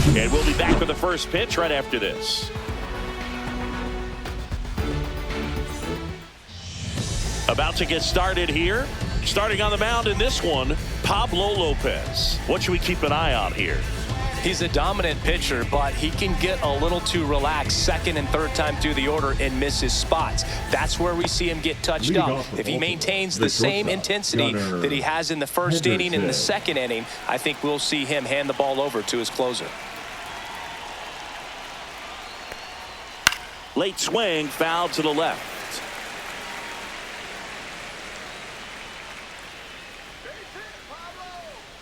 And we'll be back with the first pitch right after this. About to get started here. Starting on the mound in this one, Pablo Lopez. What should we keep an eye on here? He's a dominant pitcher, but he can get a little too relaxed second and third time through the order and miss his spots. That's where we see him get touched up. If he maintains the same intensity that he has in the first inning and the second inning, I think we'll see him hand the ball over to his closer. Late swing, foul to the left.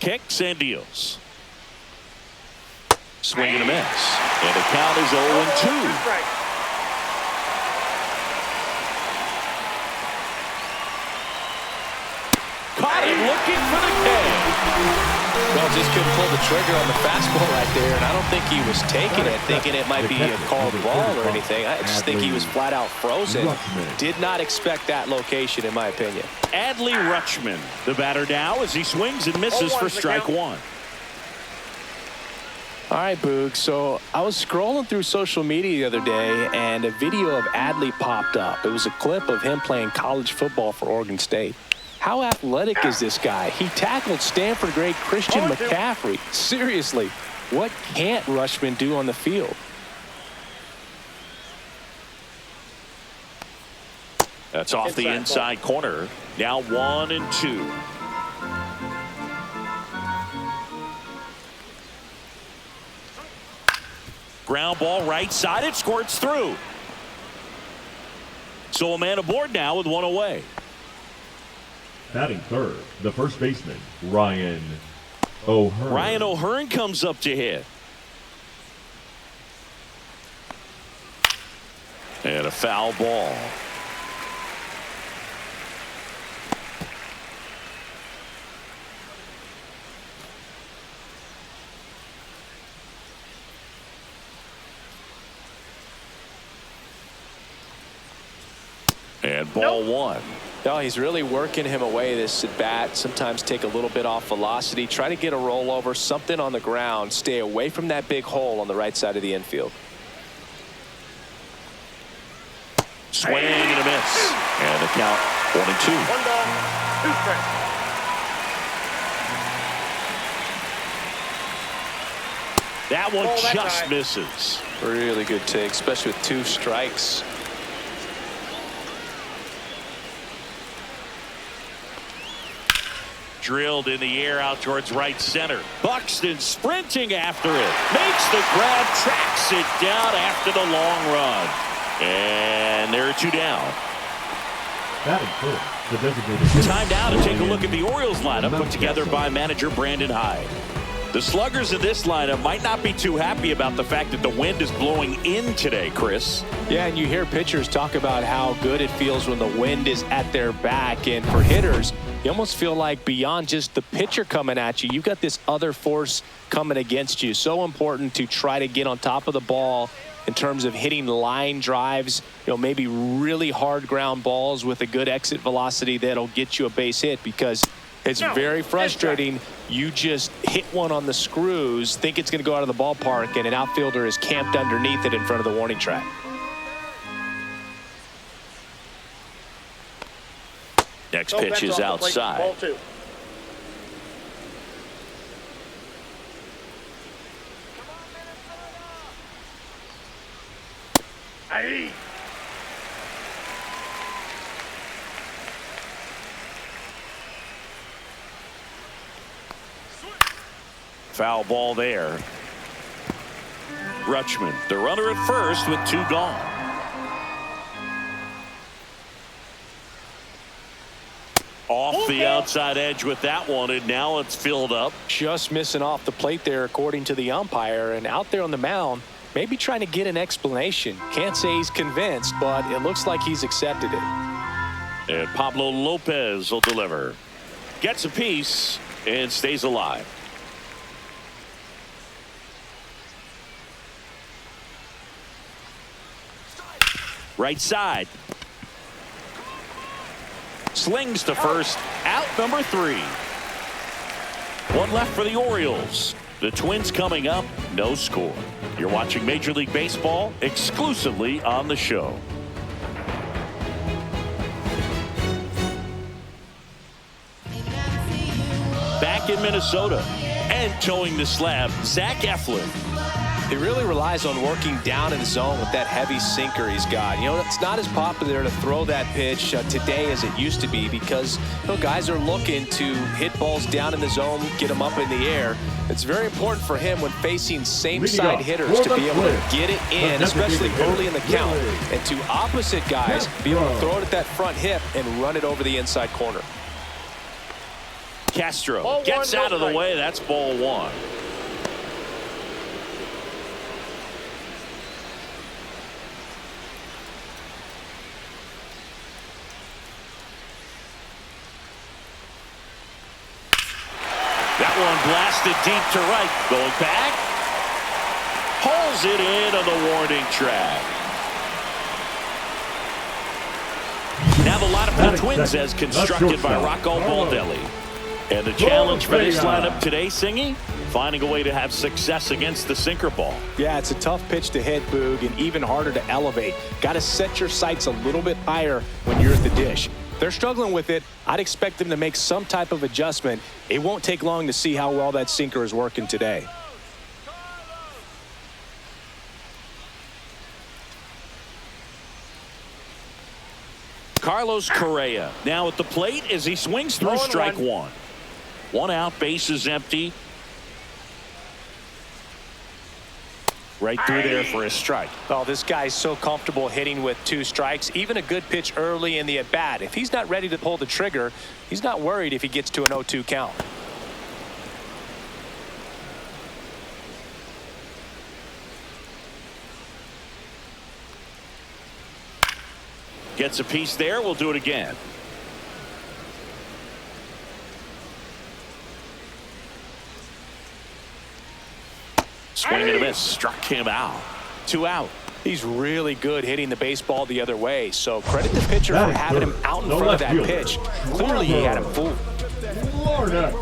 Kicks and deals. Swing and a miss. And the count is 0-2. Caught him looking for the K. Well, just couldn't pull the trigger on the fastball right there, and I don't think he was taking it, thinking it might be a called ball or anything. I just think he was flat out frozen. Did not expect that location, in my opinion. Adley Rutschman, the batter now, as he swings and misses for strike one. All right, Boog, so I was scrolling through social media the other day, and a video of Adley popped up. It was a clip of him playing college football for Oregon State. How athletic is this guy? He tackled Stanford great Christian McCaffrey. Seriously, what can't Rutschman do on the field? That's off the inside corner. Now 1-2. Ground ball right side. It squirts through. So a man aboard now with one away. Batting third, the first baseman, Ryan O'Hearn. Ryan O'Hearn comes up to hit. And a foul ball. And ball one. No, he's really working him away this at bat. Sometimes take a little bit off velocity. Try to get a rollover, something on the ground. Stay away from that big hole on the right side of the infield. Swing and a miss. And the count 1-2. 1 ball, 2 strikes. That one that just time misses. Really good take, especially with 2 strikes. Drilled in the air out towards right center. Buxton sprinting after it. Makes the grab, tracks it down after the long run. And there are 2 down. Batting fourth, the designated. Time now to take a look at the Orioles lineup put together by manager Brandon Hyde. The sluggers in this lineup might not be too happy about the fact that the wind is blowing in today, Chris. Yeah, and you hear pitchers talk about how good it feels when the wind is at their back. And for hitters, you almost feel like beyond just the pitcher coming at you, you've got this other force coming against you. So important to try to get on top of the ball in terms of hitting line drives, maybe really hard ground balls with a good exit velocity that'll get you a base hit, because it's very frustrating. You just hit one on the screws, think it's going to go out of the ballpark, and an outfielder is camped underneath it in front of the warning track. Next pitch is outside. Ball 2. Aye. Foul ball there. Rutschman, the runner at first with 2 gone. Off the outside edge with that one, and now it's filled up. Just missing off the plate there, according to the umpire, and out there on the mound, maybe trying to get an explanation. Can't say he's convinced, but it looks like he's accepted it. And Pablo Lopez will deliver. Gets a piece and stays alive. Right side. Slings to first. Out number 3. 1 left for the Orioles. The Twins coming up, no score. You're watching Major League Baseball exclusively on the show. Back in Minnesota and towing the slab, Zach Eflin. He really relies on working down in the zone with that heavy sinker he's got. You know, it's not as popular to throw that pitch today as it used to be because, you know, guys are looking to hit balls down in the zone, get them up in the air. It's very important for him when facing same-side hitters to be able to get it in, especially early in the count, and to opposite guys be able to throw it at that front hip and run it over the inside corner. Castro gets out of the way. That's ball one. That one blasted deep to right. Going back. Pulls it in on the warning track. Now the lineup for the Twins as constructed by Rocco Baldelli. And the challenge for this lineup today, Singy, finding a way to have success against the sinker ball. Yeah, it's a tough pitch to hit, Boog, and even harder to elevate. Got to set your sights a little bit higher when you're at the dish. They're struggling with it. I'd expect them to make some type of adjustment. It won't take long to see how well that sinker is working today. Carlos Correa now at the plate as he swings through strike one. One out, bases empty. Right through there for a strike. Oh, this guy's so comfortable hitting with 2 strikes. Even a good pitch early in the at-bat. If he's not ready to pull the trigger, he's not worried if he gets to an 0-2 count. Gets a piece there. We'll do it again. Swing and a miss. Struck him out. 2 out. He's really good hitting the baseball the other way. So credit the pitcher for having him out in front of that pitch. Clearly he had him fooled. Florida.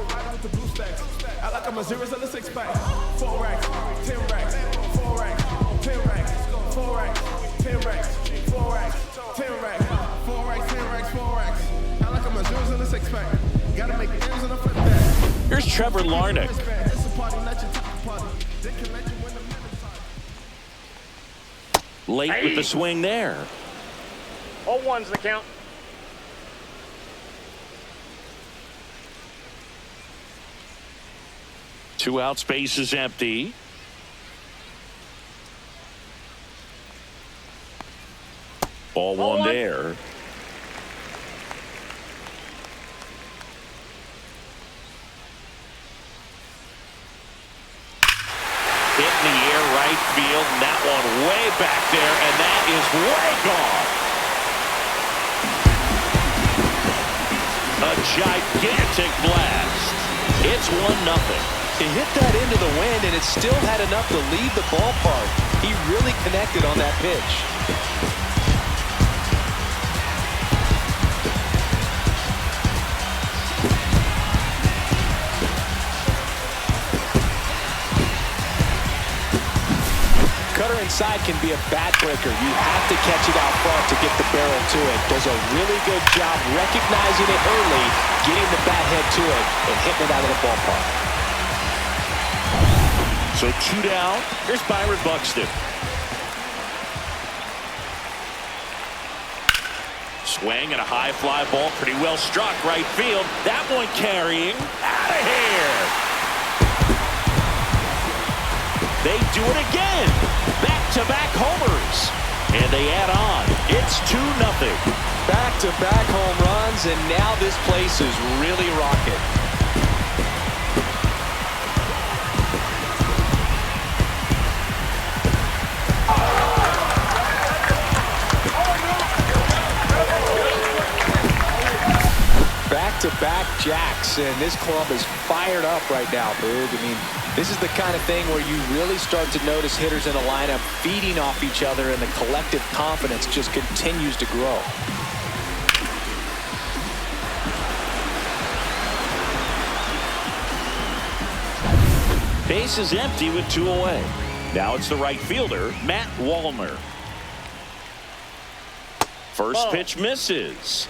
I like I'm a 0 on the 6-pack. 4 racks, 10 racks, 4 racks, 10 racks, 4 racks, 10 racks, 4 racks, 10 racks, 4 racks, 10 racks, 4 racks. I like I'm a 0 on the 6-pack. Gotta make ends on the flip that. Here's Trevor Larnach. It's a party, not your top party. They can let you win the minute. Late with the swing there. 0-1's the count. Two out, space is empty. Ball one there. Hit in the air right field, and that one way back there, and that is way gone. A gigantic blast. It's 1-0. He hit that into the wind, and it still had enough to leave the ballpark. He really connected on that pitch. Cutter inside can be a bat breaker. You have to catch it out front to get the barrel to it. Does a really good job recognizing it early, getting the bat head to it, and hitting it out of the ballpark. So 2 down. Here's Byron Buxton. Swing and a high fly ball. Pretty well struck right field. That one carrying out of here. They do it again. Back-to-back homers. And they add on. It's 2-0. Back-to-back home runs, and now this place is really rocking. Back-to-back jacks, and this club is fired up right now, Boog. I mean, this is the kind of thing where you really start to notice hitters in a lineup feeding off each other, and the collective confidence just continues to grow. Base is empty with 2 away. Now it's the right fielder, Matt Wallner. First pitch misses.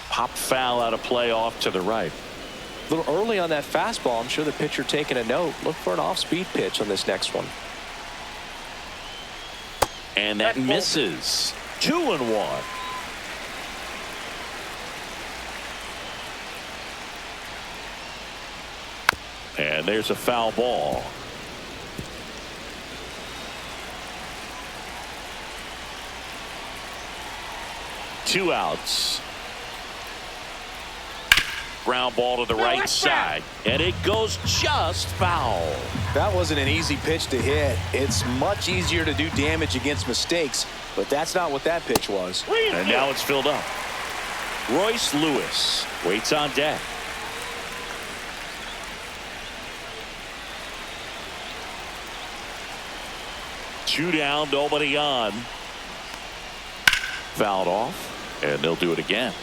Pop foul out of play off to the right. A little early on that fastball. I'm sure the pitcher taking a note. Look for an off-speed pitch on this next one. And that misses. 2-1. And there's a foul ball. Two outs. Ground ball to the right side, and it goes just foul. That wasn't an easy pitch to hit. It's much easier to do damage against mistakes, but that's not what that pitch was. And now it's filled up. Royce Lewis waits on deck. Two down, nobody on. Fouled off, and they'll do it again.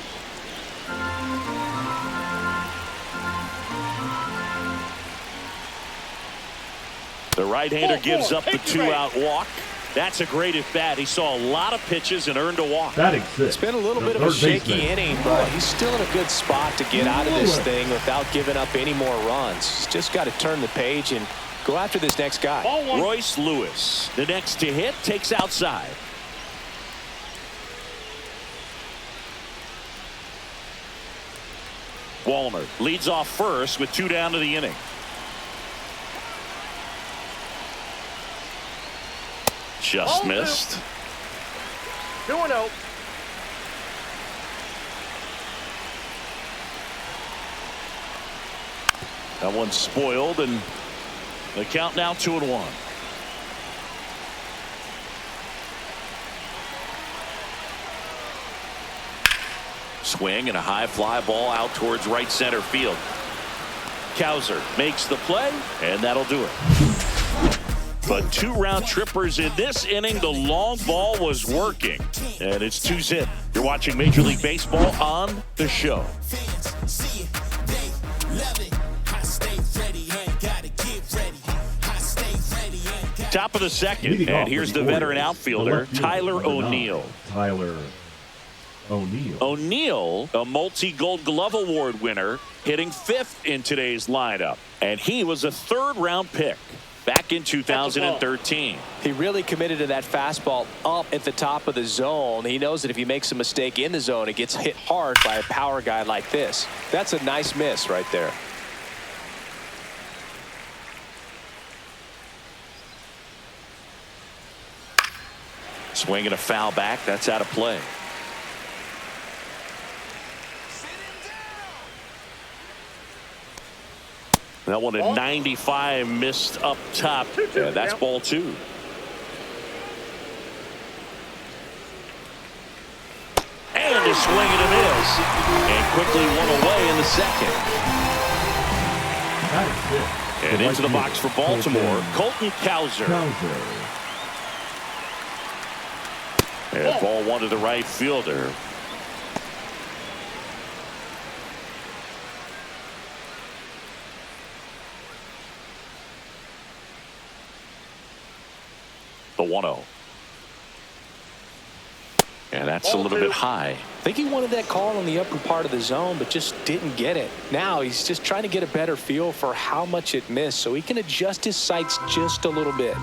The right-hander gives up the 2-out walk. That's a great at-bat. He saw a lot of pitches and earned a walk. Batting 6. It's been a little bit of a shaky inning, but he's still in a good spot to get out of this thing without giving up any more runs. He's just got to turn the page and go after this next guy. Royce Lewis, the next to hit, takes outside. Wallner leads off first with 2 down to the inning. Just missed. 2-0. That one's spoiled, and the count now 2-1. Swing and a high fly ball out towards right center field. Cowser makes the play, and that'll do it. But 2 round trippers in this inning. The long ball was working, and it's 2-zip. You're watching Major League Baseball on the show. Top of the second, and here's the veteran outfielder, Tyler O'Neill. O'Neill, a multi-Gold Glove Award winner, hitting 5th in today's lineup, and he was a 3rd-round pick back in 2013. He really committed to that fastball up at the top of the zone. He knows that if he makes a mistake in the zone, it gets hit hard by a power guy like this. That's a nice miss right there. Swinging a foul back. That's out of play. That one at 95 missed up top. Yeah, that's ball 2. And a swing and a miss. And quickly 1 away in the second. And into the box for Baltimore, Colton Cowser. And ball 1 to the right fielder. The 1-0. And that's a little bit high. I think he wanted that call on the upper part of the zone, but just didn't get it. Now he's just trying to get a better feel for how much it missed so he can adjust his sights just a little bit.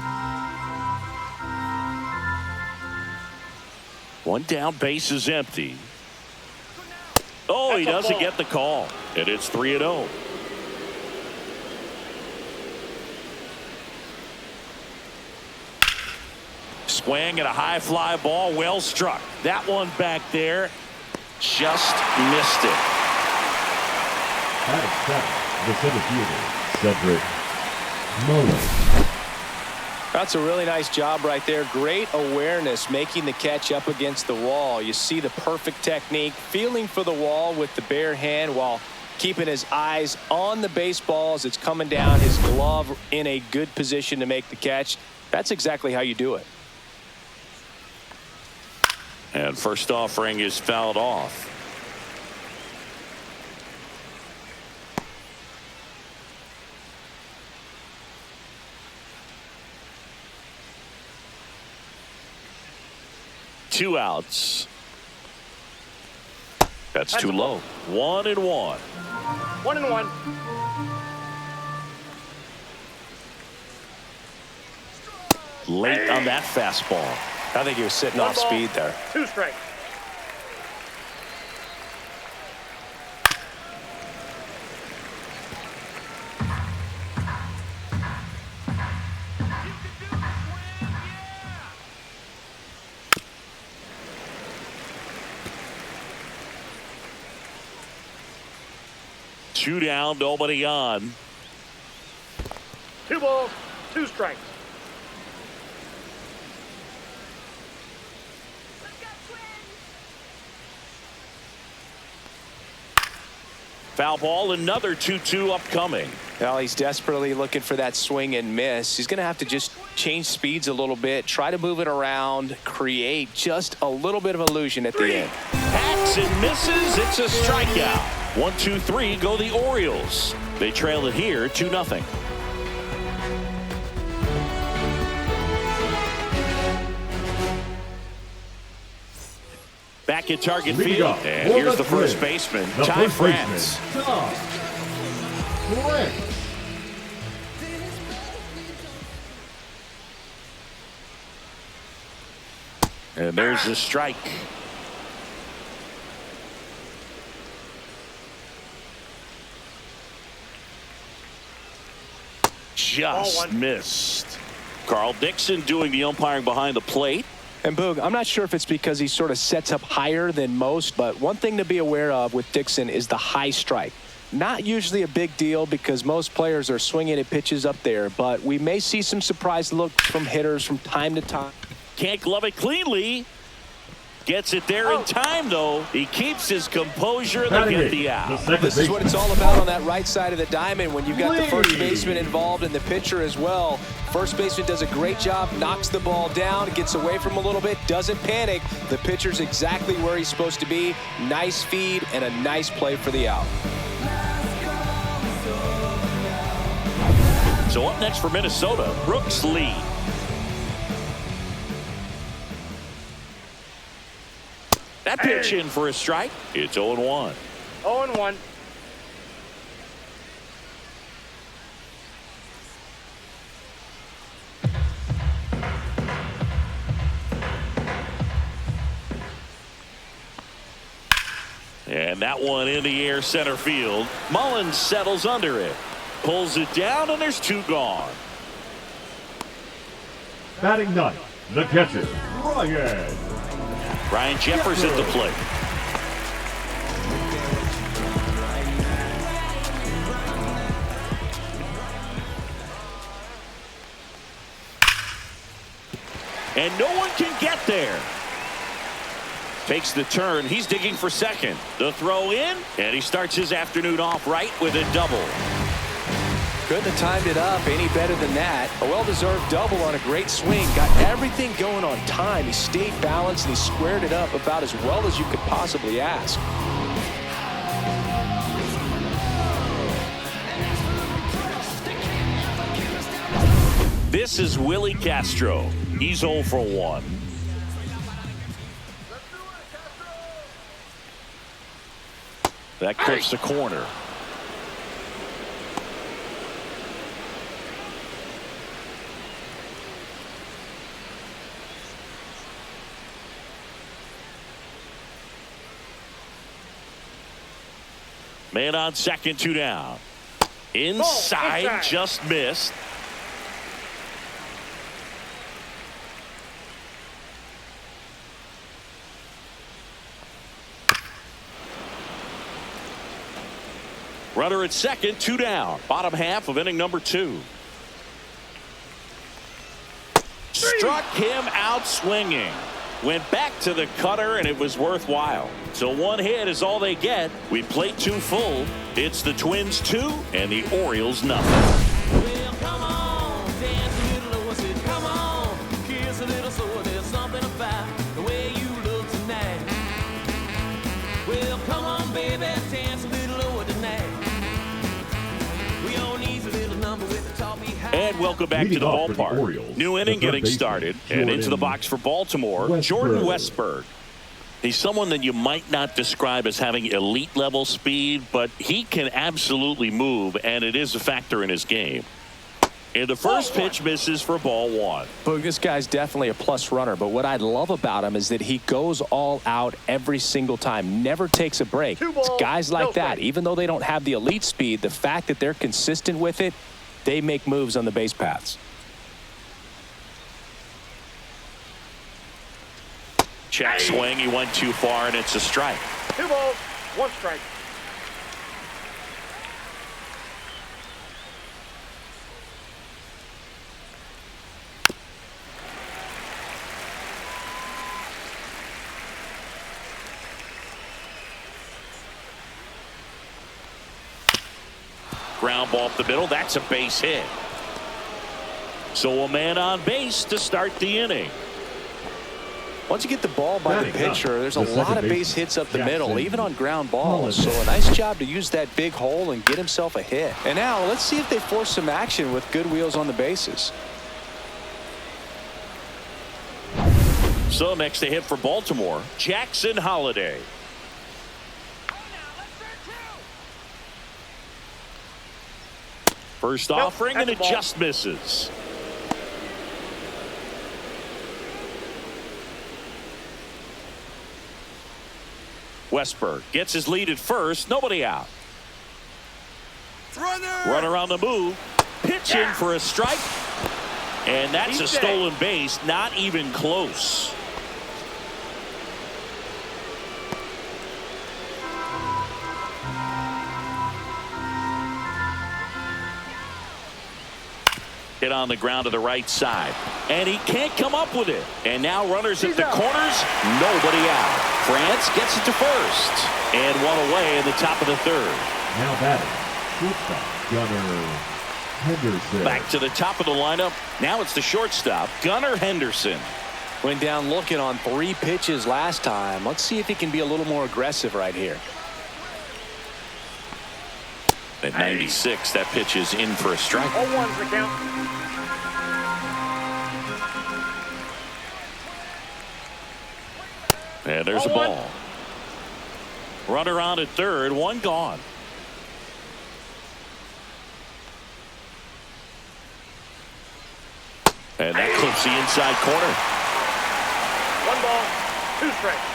1 down, base is empty. Oh, he doesn't get the call. And it's 3-0. Swing and a high fly ball, well struck. That one back there, just missed it. The center fielder, Cedric Muller. That's a really nice job right there. Great awareness, making the catch up against the wall. You see the perfect technique, feeling for the wall with the bare hand while keeping his eyes on the baseball as it's coming down, his glove in a good position to make the catch. That's exactly how you do it. And first offering is fouled off. Two outs. That's too low. 1-1. 1-1. Late on that fastball. I think he was sitting One off ball, speed there. 2 strikes. Two down, nobody on. 2 balls, 2 strikes. Foul ball, another 2-2 upcoming. Well, he's desperately looking for that swing and miss. He's going to have to just change speeds a little bit, try to move it around, create just a little bit of illusion at the end. Hacks and misses. It's a strikeout. 1-2-3 go the Orioles. They trail it here 2-0. Back at target field. And here's the first baseman, Ty France. And there's the strike. Just missed. Carl Dixon doing the umpiring behind the plate. And Boog, I'm not sure if it's because he sort of sets up higher than most, but one thing to be aware of with Dixon is the high strike. Not usually a big deal because most players are swinging at pitches up there, but we may see some surprise looks from hitters from time to time. Can't glove it cleanly. Gets it there in time, though. He keeps his composure. They get the out. This is what it's all about on that right side of the diamond when you've got the first baseman involved and the pitcher as well. First baseman does a great job, knocks the ball down, gets away from him a little bit, doesn't panic. The pitcher's exactly where he's supposed to be. Nice feed and a nice play for the out. So up next for Minnesota, Brooks Lee. That pitch in for a strike. It's 0-1. 0-1. And that one in the air center field. Mullins settles under it. Pulls it down, and there's 2 gone. Batting ninth, the catcher, Ryan Jeffers at the plate. And no one can get there. Takes the turn. He's digging for second. The throw in, and he starts his afternoon off right with a double. Couldn't have timed it up any better than that. A well-deserved double on a great swing. Got everything going on time. He stayed balanced and he squared it up about as well as you could possibly ask. This is Willie Castro. He's 0 for 1. That clips the corner. Man on second, 2 down. Inside, just missed. Runner at second, 2 down. Bottom half of inning number 2. Struck him out swinging. Went back to the cutter, and it was worthwhile. So one hit is all they get. We played 2 full. It's the Twins 2 and the Orioles nothing. Well, come on, dance a little, what's it? Come on, kiss a little, so there's something about the way you look tonight. Well, come on, baby, dance a little lower tonight. We all need a little number with the top behind. And welcome back to the ballpark. Orioles, New inning getting started, and into the box for Baltimore, Jordan Westburg. He's someone that you might not describe as having elite level speed, but he can absolutely move, and it is a factor in his game. And the first pitch misses for ball 1. But this guy's definitely a plus runner, but what I love about him is that he goes all out every single time, never takes a break. It's guys like that, even though they don't have the elite speed, the fact that they're consistent with it, they make moves on the base paths. Check swing, he went too far, and it's a strike. 2 balls, 1 strike. Ground ball up the middle. That's a base hit. So a man on base to start the inning. Once you get the ball by the pitcher, there's a lot of base hits up the middle, even on ground balls. So a nice job to use that big hole and get himself a hit. And now let's see if they force some action with good wheels on the bases. So next to hit for Baltimore, Jackson Holliday. First offering, and it just misses. Westburg gets his lead at first. Nobody out. Runner on the move. Pitching for a strike. And that's a stolen base. Not even close. Hit on the ground to the right side. And he can't come up with it. And now runners at the corners. Nobody out. France gets it to first. And one away in the top of the 3rd. Now batting, shortstop Gunnar Henderson. Back to the top of the lineup. Now it's the shortstop, Gunnar Henderson. Went down looking on 3 pitches last time. Let's see if he can be a little more aggressive right here. At 96, that pitch is in for a strike. 0-1's the count. And there's a ball. Runner on at 3rd, 1 gone. And that clips the inside corner. 1 ball, 2 strikes.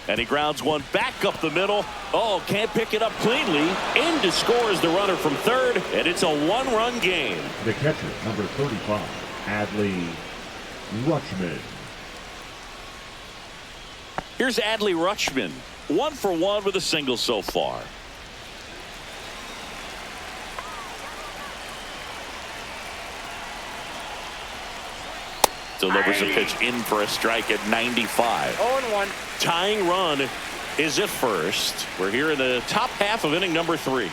And he grounds one back up the middle. Oh, can't pick it up cleanly. In to score is the runner from 3rd, and it's a 1-run game. The catcher, number 35, Adley Rutschman. Here's Adley Rutschman, 1 for 1 with a single so far. Delivers a pitch in for a strike at 95. 0-1. Tying run is at first. We're here in the top half of inning number 3.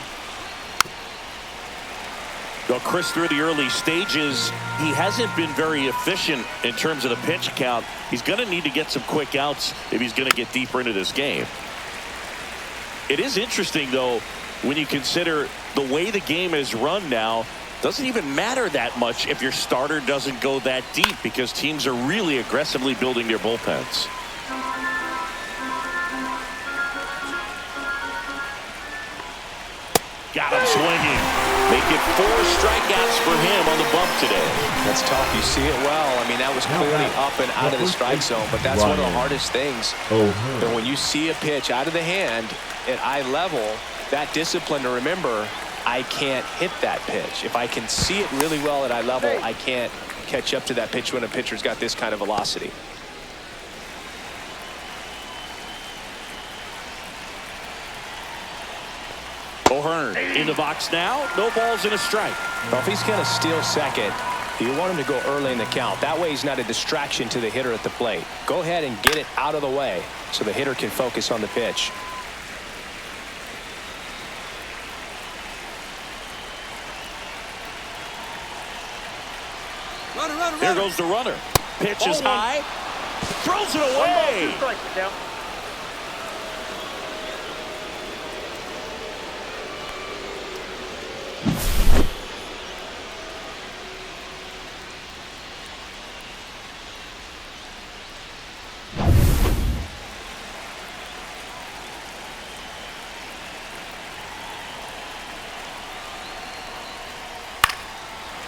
Well, Chris, through the early stages, he hasn't been very efficient in terms of the pitch count. He's going to need to get some quick outs if he's going to get deeper into this game. It is interesting, though, when you consider the way the game is run now. Doesn't even matter that much if your starter doesn't go that deep, because teams are really aggressively building their bullpens. Got him swinging. Make it 4 strikeouts for him on the bump today. That's tough. You see it well. I mean, that was clearly up and out of the strike zone, but that's one of the hardest things. And when you see a pitch out of the hand at eye level, that discipline to remember, I can't hit that pitch. If I can see it really well at eye level, I can't catch up to that pitch when a pitcher's got this kind of velocity. In the box now, no balls and a strike. Well, if he's going to steal second, you want him to go early in the count. That way he's not a distraction to the hitter at the plate. Go ahead and get it out of the way so the hitter can focus on the pitch. There goes the runner. Pitch is high. Throws it 1 ball, 2 away. strikes the count.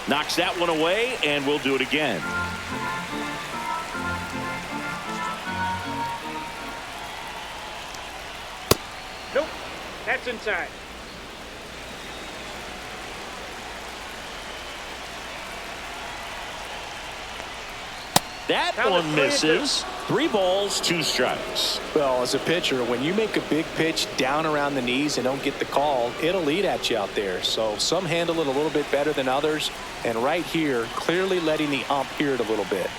Knocks that one away, and we'll do it again. Nope. That's inside. That Count one it 3-2. misses. 3 balls, 2 strikes. Well, as a pitcher, when you make a big pitch down around the knees and don't get the call, it'll eat at you out there. So some handle it a little bit better than others. And right here, clearly letting the ump hear it a little bit.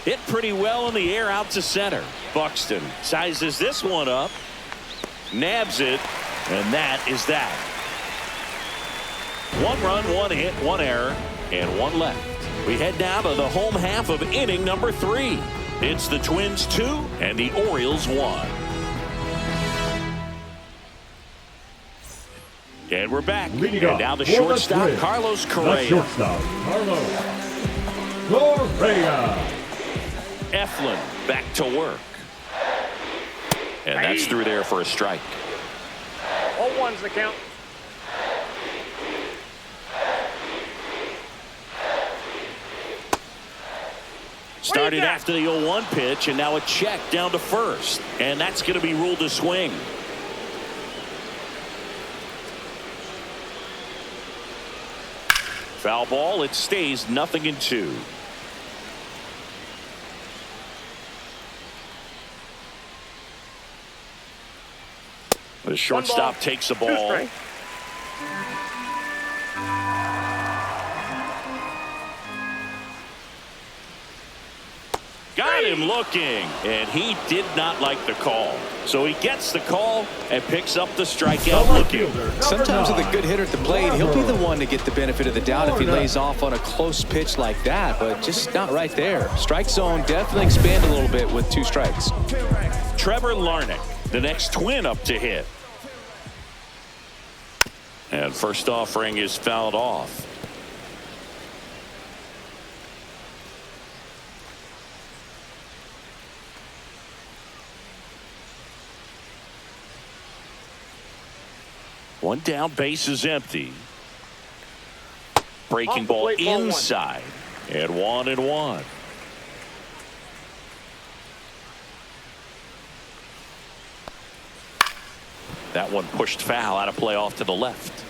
Hit pretty well in the air out to center. Buxton sizes this one up, nabs it, and that is that. 1 run, 1 hit, 1 error, and 1 left. We head now to the home half of inning number 3. It's the Twins 2 and the Orioles 1. And we're back. Leading And up now the for the shortstop, Twins, Carlos The Correa. shortstop, Carlos Correa. Eflin back to work. And that's through there for a strike. 0-1's the count. Started got? after the 0-1 pitch, and now a check down to first. And that's going to be ruled a swing. Foul ball. It stays 0-2. The shortstop takes the 2 ball. strikes. Got him looking, and he did not like the call. So he gets the call and picks up the strikeout looking. Sometimes with a good hitter at the plate, he'll be the one to get the benefit of the doubt if he lays off on a close pitch like that, but just not right there. Strike zone definitely expand a little bit with 2 strikes. Trevor Larnach, the next Twin up to hit. And first offering is fouled off. One down, base is empty. Breaking Off the ball plate, ball 1. inside. And 1-1. That one pushed foul out of play off to the left.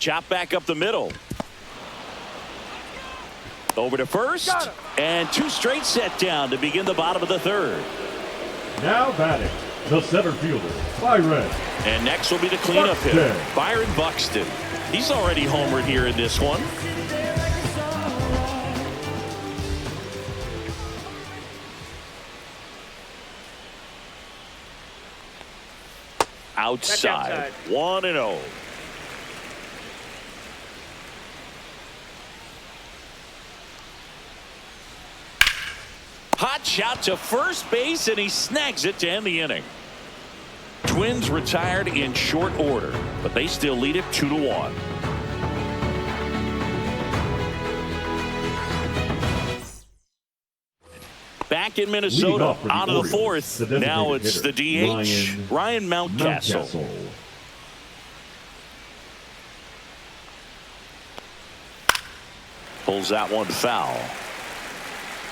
Chop back up the middle. Over to first. Got him. And 2 straight set down to begin the bottom of the 3rd. Now batting, the center fielder, Byron. And next will be the cleanup Buxton. hitter, Byron Buxton. He's already homered here in this one. Outside. 1-0. Hot shot to first base, and he snags it to end the inning. Twins retired in short order, but they still lead it 2-1. Back in Minnesota, out of the 4th. Now it's the DH, Ryan Mountcastle. Pulls that one foul.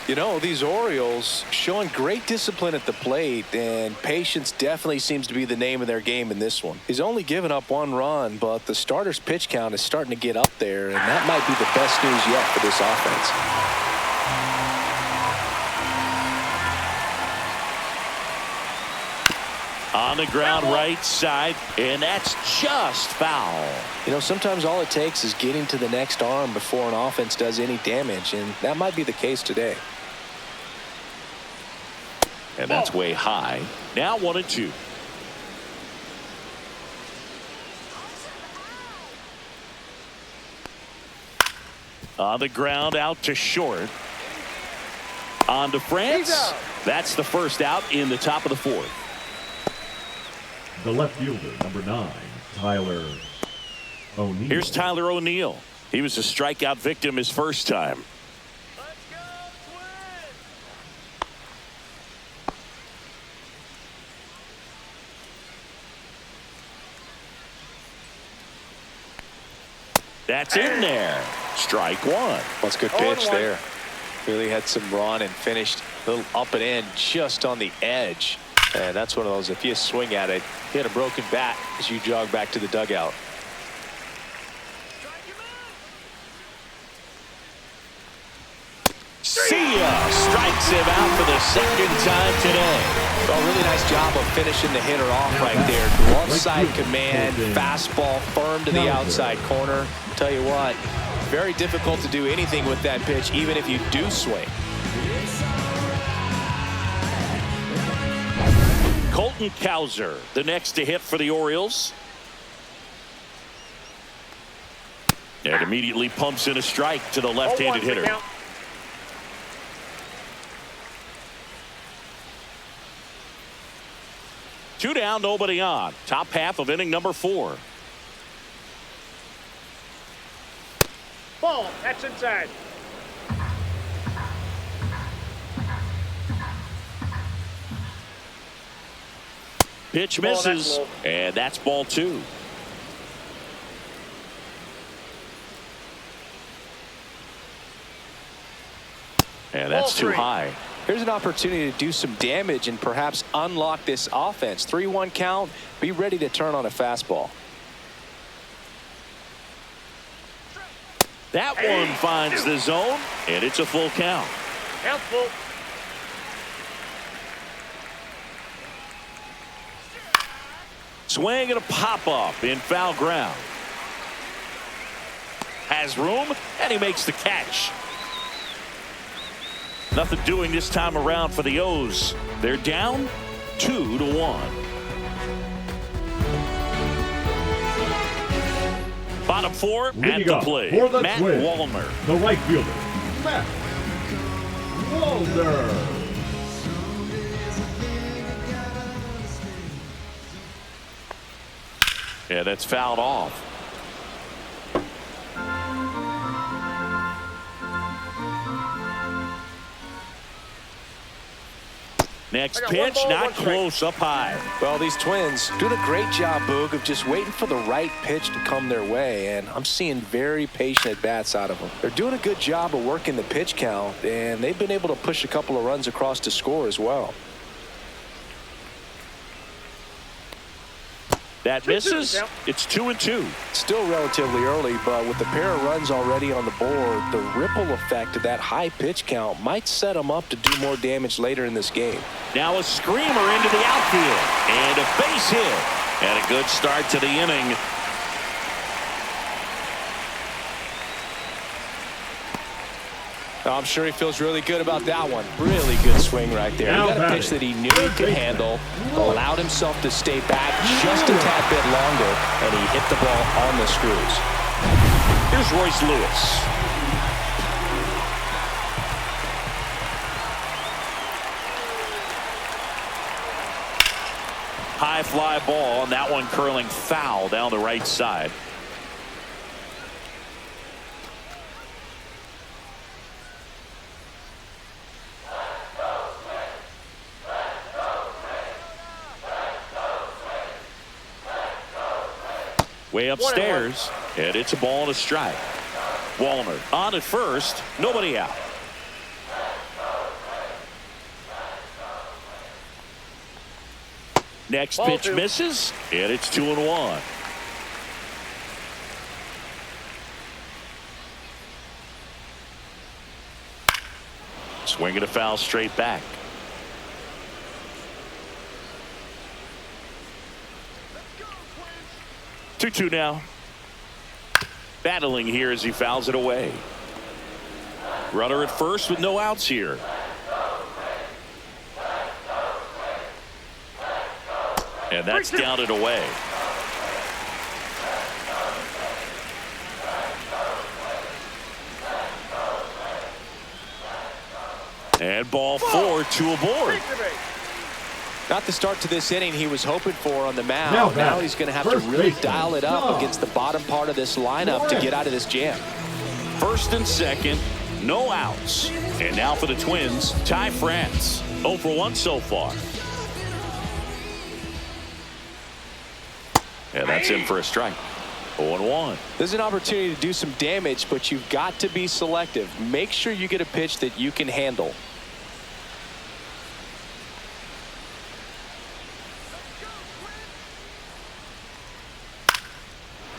You know, these Orioles showing great discipline at the plate, and patience definitely seems to be the name of their game in this one. He's only given up 1 run, but the starter's pitch count is starting to get up there, and that might be the best news yet for this offense. On the ground right side, and that's just foul. You know, sometimes all it takes is getting to the next arm before an offense does any damage, and that might be the case today. And that's way high. Now 1-2. On the ground out to short. On to France. That's the first out in the top of the fourth. The left fielder, number 9, Tyler O'Neill. Here's Tyler O'Neill. He was a strikeout victim his first time. That's in there. Strike one. That's a good pitch there. Really had some run and finished a little up and in just on the edge. And that's one of those, if you swing at it, you hit a broken bat as you jog back to the dugout. See ya. Strikes him out for the second time today. Well, really nice job of finishing the hitter off right there. Glove side command, fastball firm to the outside corner. Tell you what, very difficult to do anything with that pitch, even if you do swing. Colton Cowser, the next to hit for the Orioles. And immediately pumps in a strike to the left-handed hitter. Two down, nobody on. Top half of inning number 4. Ball. That's inside. Pitch misses, and that's ball 2. And that's too high. Here's an opportunity to do some damage and perhaps unlock this offense. 3-1 count. Be ready to turn on a fastball. That one finds the zone, and it's a full count. Count full. Swing and a pop-up in foul ground. Has room, and he makes the catch. Nothing doing this time around for the O's. They're down 2-1. Bottom 4 at the plate. Matt Wallner. The right fielder, Matt Wallner. Yeah, that's fouled off. Next pitch, not close, up high. Well, these Twins doing a great job, Boog, of just waiting for the right pitch to come their way, and I'm seeing very patient at-bats out of them. They're doing a good job of working the pitch count, and they've been able to push a couple of runs across to score as well. That misses. It's 2-2. Still relatively early, but with the pair of runs already on the board, the ripple effect of that high pitch count might set them up to do more damage later in this game. Now a screamer into the outfield, and a base hit, and a good start to the inning. I'm sure he feels really good about that one. Really good swing right there. He got a pitch that he knew he could handle, allowed himself to stay back just a tad bit longer, and he hit the ball on the screws. Here's Royce Lewis. High fly ball, and that one curling foul down the right side. Way upstairs, and it's a ball and a strike. Wallner on at first, nobody out. Next pitch misses, and it's 2-1. Swinging a foul straight back. 2-2 now. Battling here as he fouls it away. Runner at first with no outs here. And that's down and away. And ball 4, 2 aboard. Not the start to this inning he was hoping for on the mound. Now he's going to have to really dial it up against the bottom part of this lineup to get out of this jam. First and second, no outs. And now for the Twins, Ty France. 0 for 1 so far. And that's in for a strike. 0-1. There's an opportunity to do some damage, but you've got to be selective. Make sure you get a pitch that you can handle.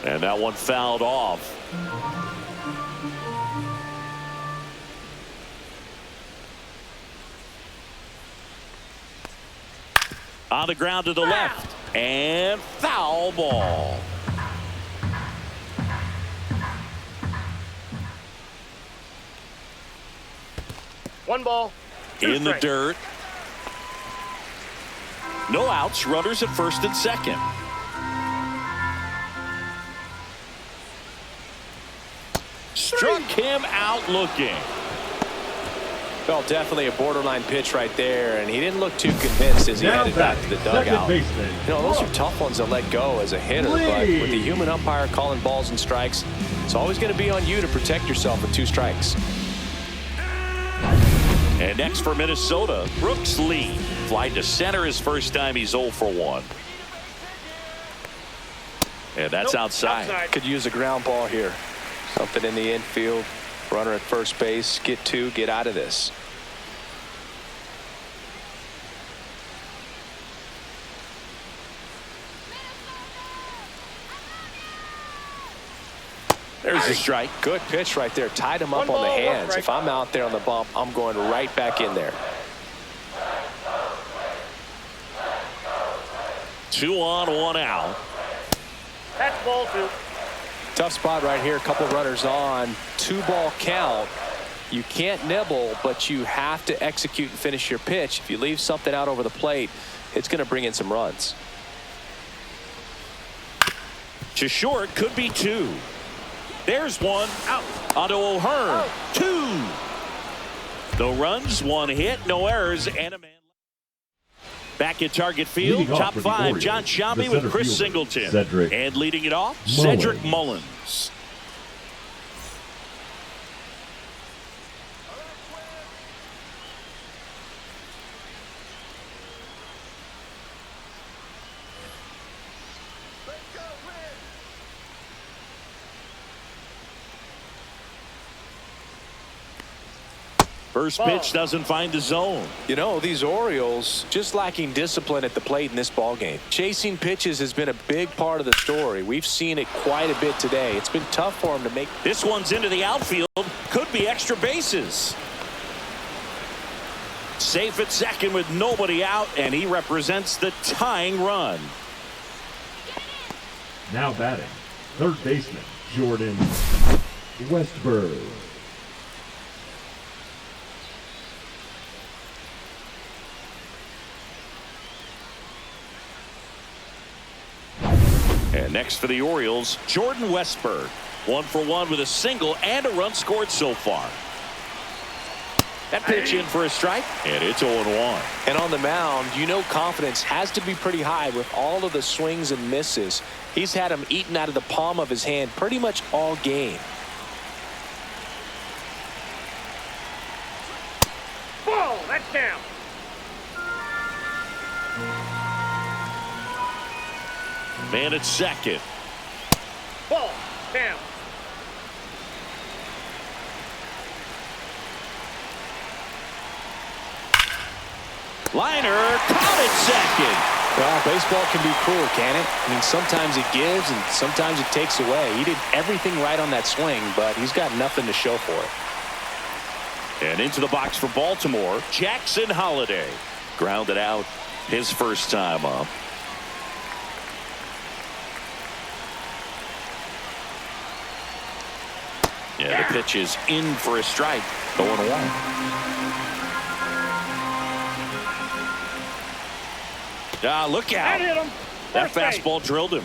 And that one fouled off. On the ground to the left. And foul ball. One ball. In the dirt. No outs. Runners at first and second. Struck him out looking. Well, definitely a borderline pitch right there, and he didn't look too convinced as he headed back to the dugout. You know, those are tough ones to let go as a hitter, but with the human umpire calling balls and strikes, it's always going to be on you to protect yourself with 2 strikes. And next for Minnesota, Brooks Lee. Fly to center his first time. He's 0 for 1. And that's outside. Could use a ground ball here. Something in the infield. Runner at first base. Get 2. Get out of this. There's a strike. Good pitch right there. Tied him up on the hands. If I'm out there on the bump, I'm going right back in there. 2 on, 1 out. That's ball 2. Tough spot right here. A couple runners on. 2-ball count. You can't nibble, but you have to execute and finish your pitch. If you leave something out over the plate, it's going to bring in some runs. To short, could be 2. There's 1 out. Onto O'Hearn. 2. No runs, 1 hit, no errors, and a man. Back at target field, top 5, John Sciambi with Chris Singleton. And leading it off, Cedric Mullins. First pitch doesn't find the zone. You know, these Orioles just lacking discipline at the plate in this ballgame. Chasing pitches has been a big part of the story. We've seen it quite a bit today. It's been tough for them to make. This one's into the outfield. Could be extra bases. Safe at second with nobody out, and he represents the tying run. Now batting, third baseman Jordan Westburg. And next for the Orioles, Jordan Westburg. 1 for 1 with a single and a run scored so far. That pitch in for a strike, and it's 0-1. And on the mound, you know confidence has to be pretty high with all of the swings and misses. He's had them eaten out of the palm of his hand pretty much all game. Ball, that's down. Man at second. Ball, down. Liner caught at second. Well, baseball can be cruel, can it? I mean, sometimes it gives and sometimes it takes away. He did everything right on that swing, but he's got nothing to show for it. And into the box for Baltimore, Jackson Holliday. Grounded out his first time up. Yeah, the pitch is in for a strike. 0-1. Look out. That hit him. That First fastball drilled him.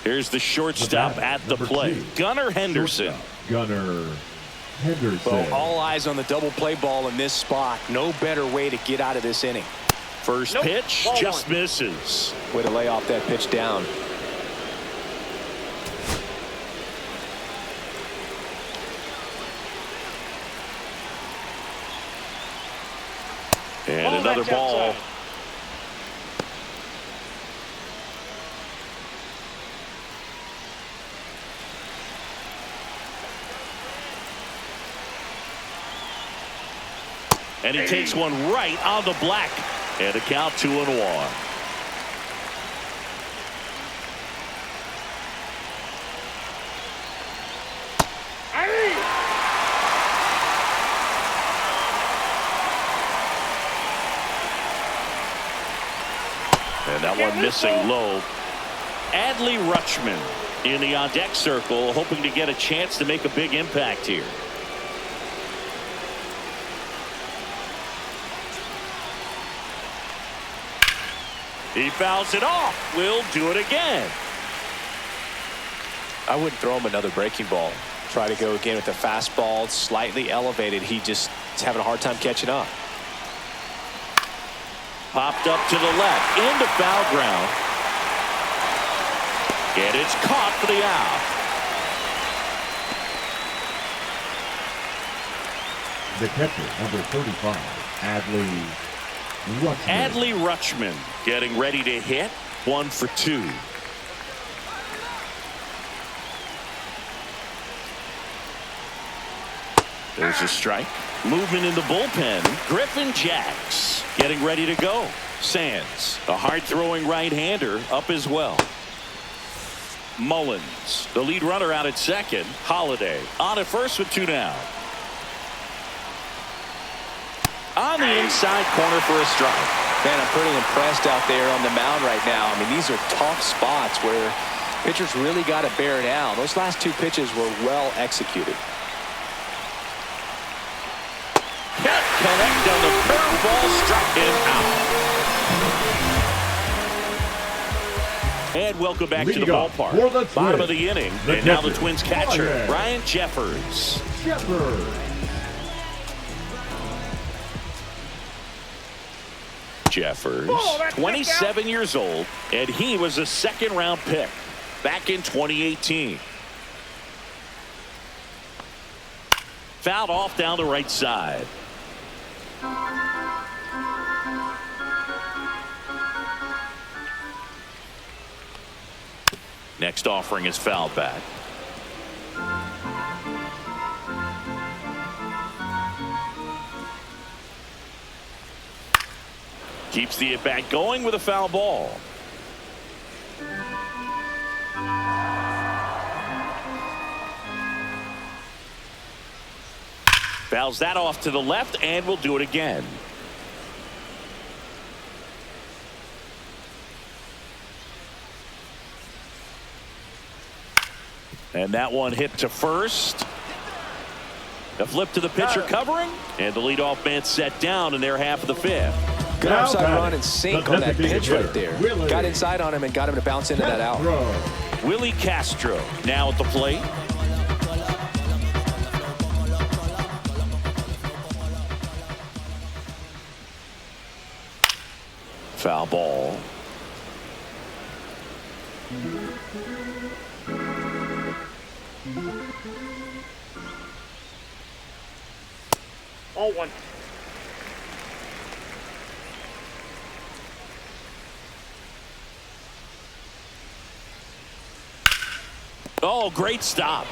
Here's the shortstop at the plate. Gunnar Henderson. Gunnar Henderson. Well, all eyes on the double play ball in this spot. No better way to get out of this inning. First pitch Ball just one. misses. Way to lay off that pitch down. And Ball, another that's ball. outside. And he takes one right on the black. And a count 2-1. And that one missing low. Adley Rutschman in the on-deck circle, hoping to get a chance to make a big impact here. He fouls it off. Will do it again. I wouldn't throw him another breaking ball. Try to go again with the fastball, slightly elevated. He just is having a hard time catching up. Popped up to the left into foul ground. And it's caught for the out. The catcher, number 35, Adley Rutschman. Adley Rutschman getting ready to hit. 1 for 2. There's a strike. Movement in the bullpen. Griffin Jacks getting ready to go. Sands, a hard-throwing right-hander, up as well. Mullins, the lead runner, out at second. Holiday on at first with 2 down. On the inside corner for a strike. Man, I'm pretty impressed out there on the mound right now. I mean, these are tough spots where pitchers really got to bear down. Those last 2 pitches were well executed. Can't connect on the curveball, struck him out. And welcome back to the Leading off ballpark. for the Bottom of Twins, the inning. the And now the catcher, Twins catcher, Ryan Ryan Jeffers. Jeffers, Oh, that's 27 years old, and he was a second-round pick back in 2018. Fouled off down the right side. Next offering is fouled back. Keeps the at-bat going with a foul ball. Fouls that off to the left and will do it again. And that one hit to first. A flip to the pitcher covering, and the leadoff man set down in their half of the 5th. Good Now outside batting, run and sink the on that designated pitch right hitter, there. Willie Got inside on him and got him to bounce into that out. Willie Castro now at the plate. Foul ball. All 1. Oh, great stop.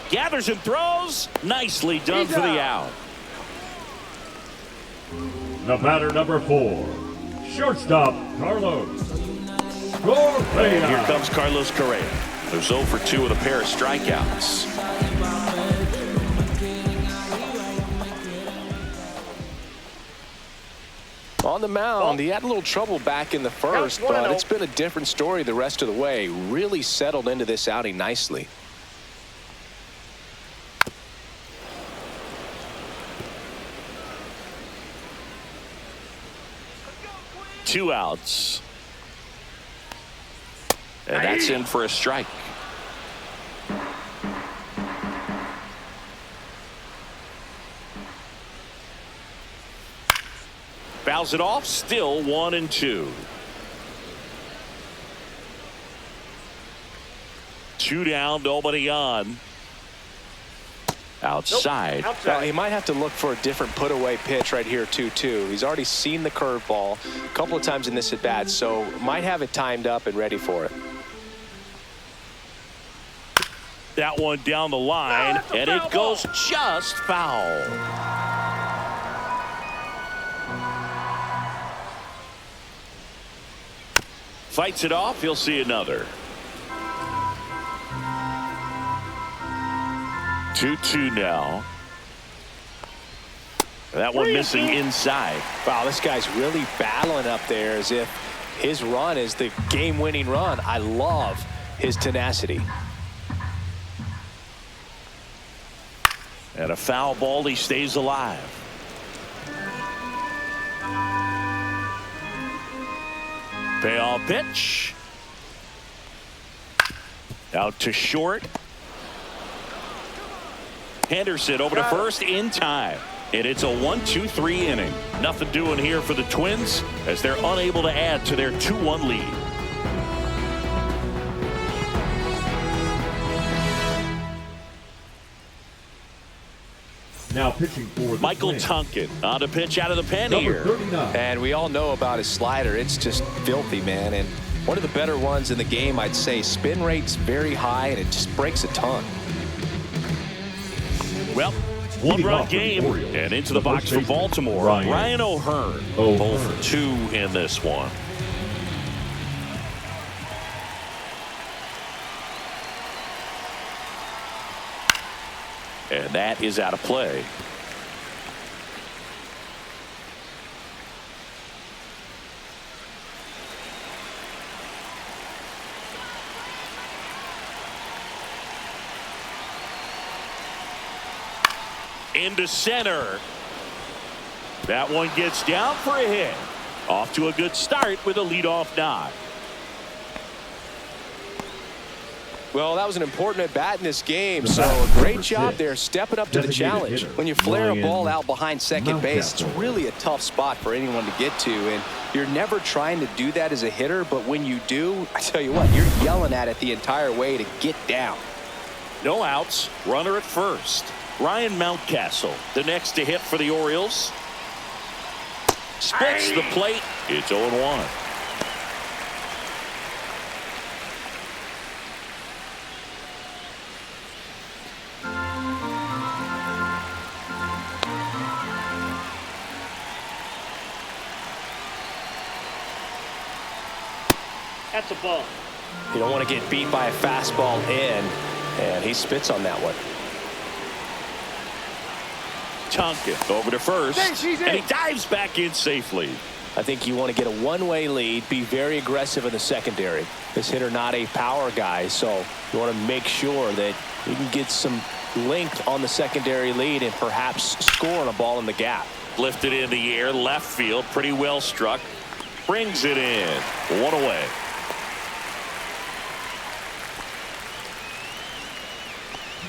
Gathers and throws. Nicely done for the out. The batter, number 4, shortstop, Carlos Correa. Here comes Carlos Correa. There's 0 for 2 with a pair of strikeouts. On the mound, he had a little trouble back in the first, but it's been a different story the rest of the way. Really settled into this outing nicely. 2 outs. And that's in for a strike. Fouls it off, still 1-2. 2 down, nobody on. Outside. Nope. Well, he might have to look for a different put-away pitch right here, 2-2. He's already seen the curveball a couple of times in this at-bat, so might have it timed up and ready for it. That one down the line, and it goes just foul. Fights it off, he'll see another. 2-2 now. That one missing inside. Wow, this guy's really battling up there as if his run is the game-winning run. I love his tenacity. And a foul ball, he stays alive. Payoff pitch. Out to short. Henderson over to first in time. And it's a 1-2-3 inning. Nothing doing here for the Twins as they're unable to add to their 2-1 lead. Now pitching for the Michael Twins. Tonkin on to pitch out of the pen Number here. 39. And we all know about his slider. It's just filthy, man. And one of the better ones in the game, I'd say. Spin rate's very high, and it just breaks a ton. Well, Leading one-run off for the game Orioles, and into the box for first baseman, Baltimore. Ryan O'Hearn. 0 for 2 in this one. And that is out of play. Into center. That one gets down for a hit. Off to a good start with a leadoff knock. Well, that was an important at-bat in this game, so a great job there stepping up to the challenge. When you flare a ball out behind second base, it's really a tough spot for anyone to get to, and you're never trying to do that as a hitter, but when you do, I tell you what, you're yelling at it the entire way to get down. No outs, runner at first. Ryan Mountcastle, the next to hit for the Orioles. Splits the plate. It's 0-1. That's a ball. You don't want to get beat by a fastball in, and he spits on that one. Tonkin over to first, and he dives back in safely. I think you want to get a one-way lead, be very aggressive in the secondary. This hitter not a power guy, so you want to make sure that you can get some length on the secondary lead and perhaps score on a ball in the gap. Lifted in the air, left field, pretty well struck. Brings it in. 1 away.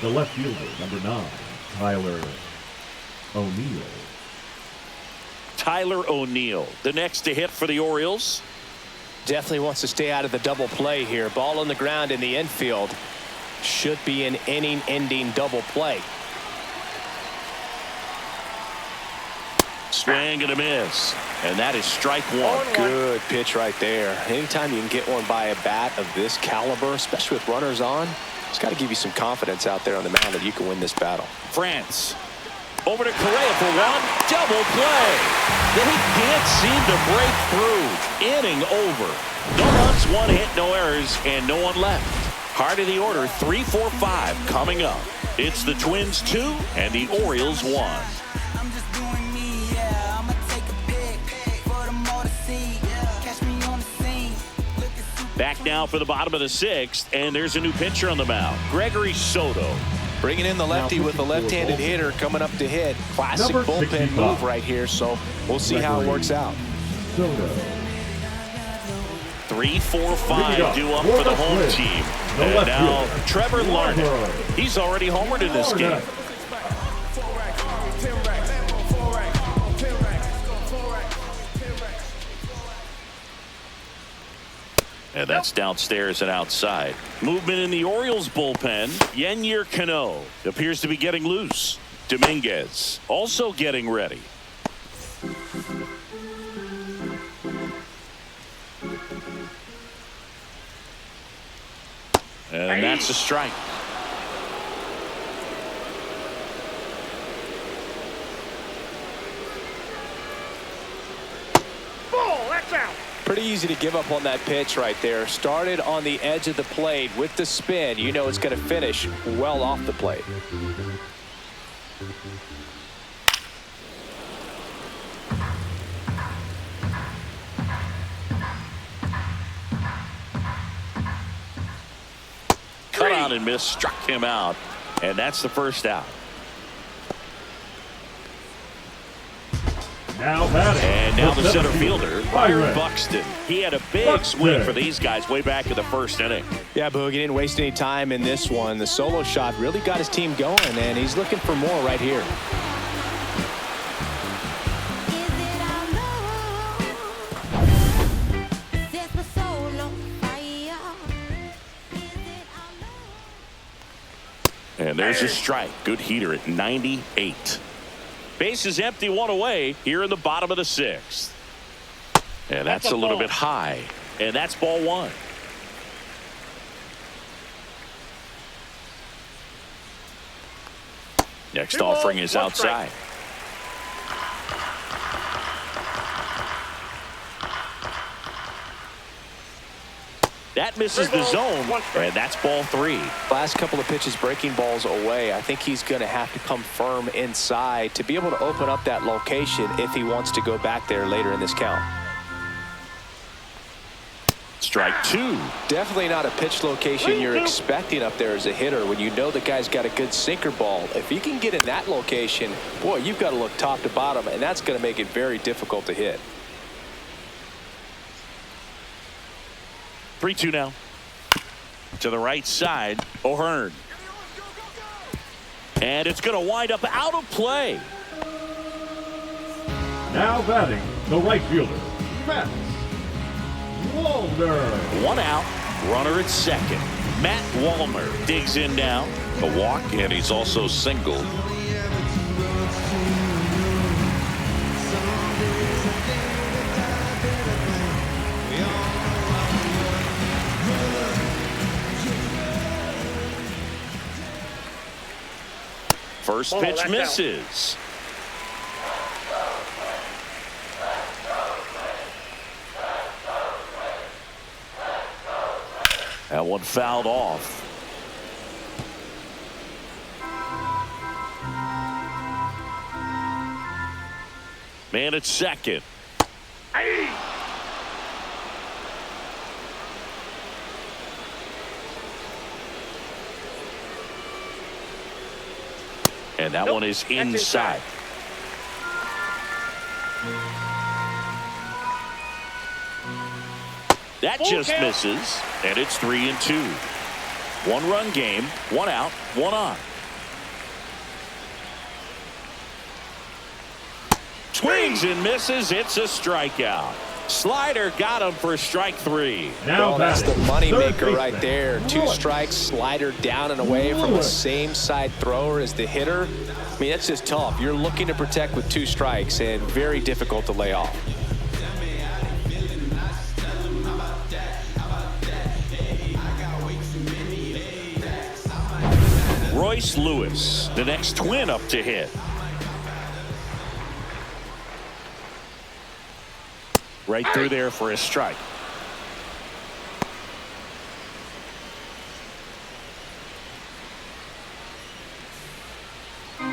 The left fielder, number 9, Tyler O'Neill. Tyler O'Neill, the next to hit for the Orioles. Definitely wants to stay out of the double play here. Ball on the ground in the infield. Should be an inning-ending double play. Swing and a miss. And that is strike 1. Good pitch right there. Anytime you can get one by a bat of this caliber, especially with runners on, it's got to give you some confidence out there on the mound that you can win this battle. France. Over to Correa for 1. Double play. They can't seem to break through. Inning over. No runs, 1 hit, no errors, and no one left. Heart of the order, 3, 4, 5 coming up. It's the Twins 2 and the Orioles 1. I'm just doing me, yeah. I'ma take a pic for them all to see. Catch me on the scene. Back now for the bottom of the 6th, and there's a new pitcher on the mound, Gregory Soto. Bringing in the lefty with a left-handed hitter coming up to hit. Classic Number bullpen 65. move right here, so we'll see how it works out. Soto. 3, 4, Leading 5 up due up for for the the home win, team. the And left now fielder, Trevor Larned. Larned. He's already homered in this game. And that's downstairs and outside. Movement in the Orioles bullpen. Yennier Cano appears to be getting loose. Dominguez also getting ready. And that's a strike. Ball, that's out. Pretty easy to give up on that pitch right there. Started on the edge of the plate with the spin. You know it's going to finish well off the plate. Cut out and miss, struck him out. And that's the first out. Now batting. And now the center fielder, Byron Byron Buxton. He had a big swing for these guys way back in the first inning. Yeah, Boog, he didn't waste any time in this one. The solo shot really got his team going, and he's looking for more right here. And there's a strike. Good heater at 98. Base is empty, one away here in the bottom of the 6th. And that's a little bit high. And that's ball 1. Next offering is outside. That misses the zone, and that's ball 3. Last couple of pitches breaking balls away. I think he's going to have to come firm inside to be able to open up that location if he wants to go back there later in this count. Strike 2. Definitely not a pitch location you're expecting up there as a hitter when you know the guy's got a good sinker ball. If he can get in that location, boy, you've got to look top to bottom, and that's going to make it very difficult to hit. 3-2 now. To the right side, O'Hearn. And it's going to wind up out of play. Now batting, the right fielder, Matt Wallner. 1 out, runner at second. Matt Wallner digs in now. A walk, and he's also singled. First pitch misses. That one fouled off. Man at second. And that one is inside. That just misses, and it's 3-2. 1-run game, 1 out, 1 on. Swings and misses. It's a strikeout. Slider got him for strike 3. Now that's the money maker baseman, right there. 2 strikes, slider down and away from the same side thrower as the hitter. I mean, that's just tough. You're looking to protect with 2 strikes and very difficult to lay off. Royce Lewis, the next twin up to hit. Right through there for a strike.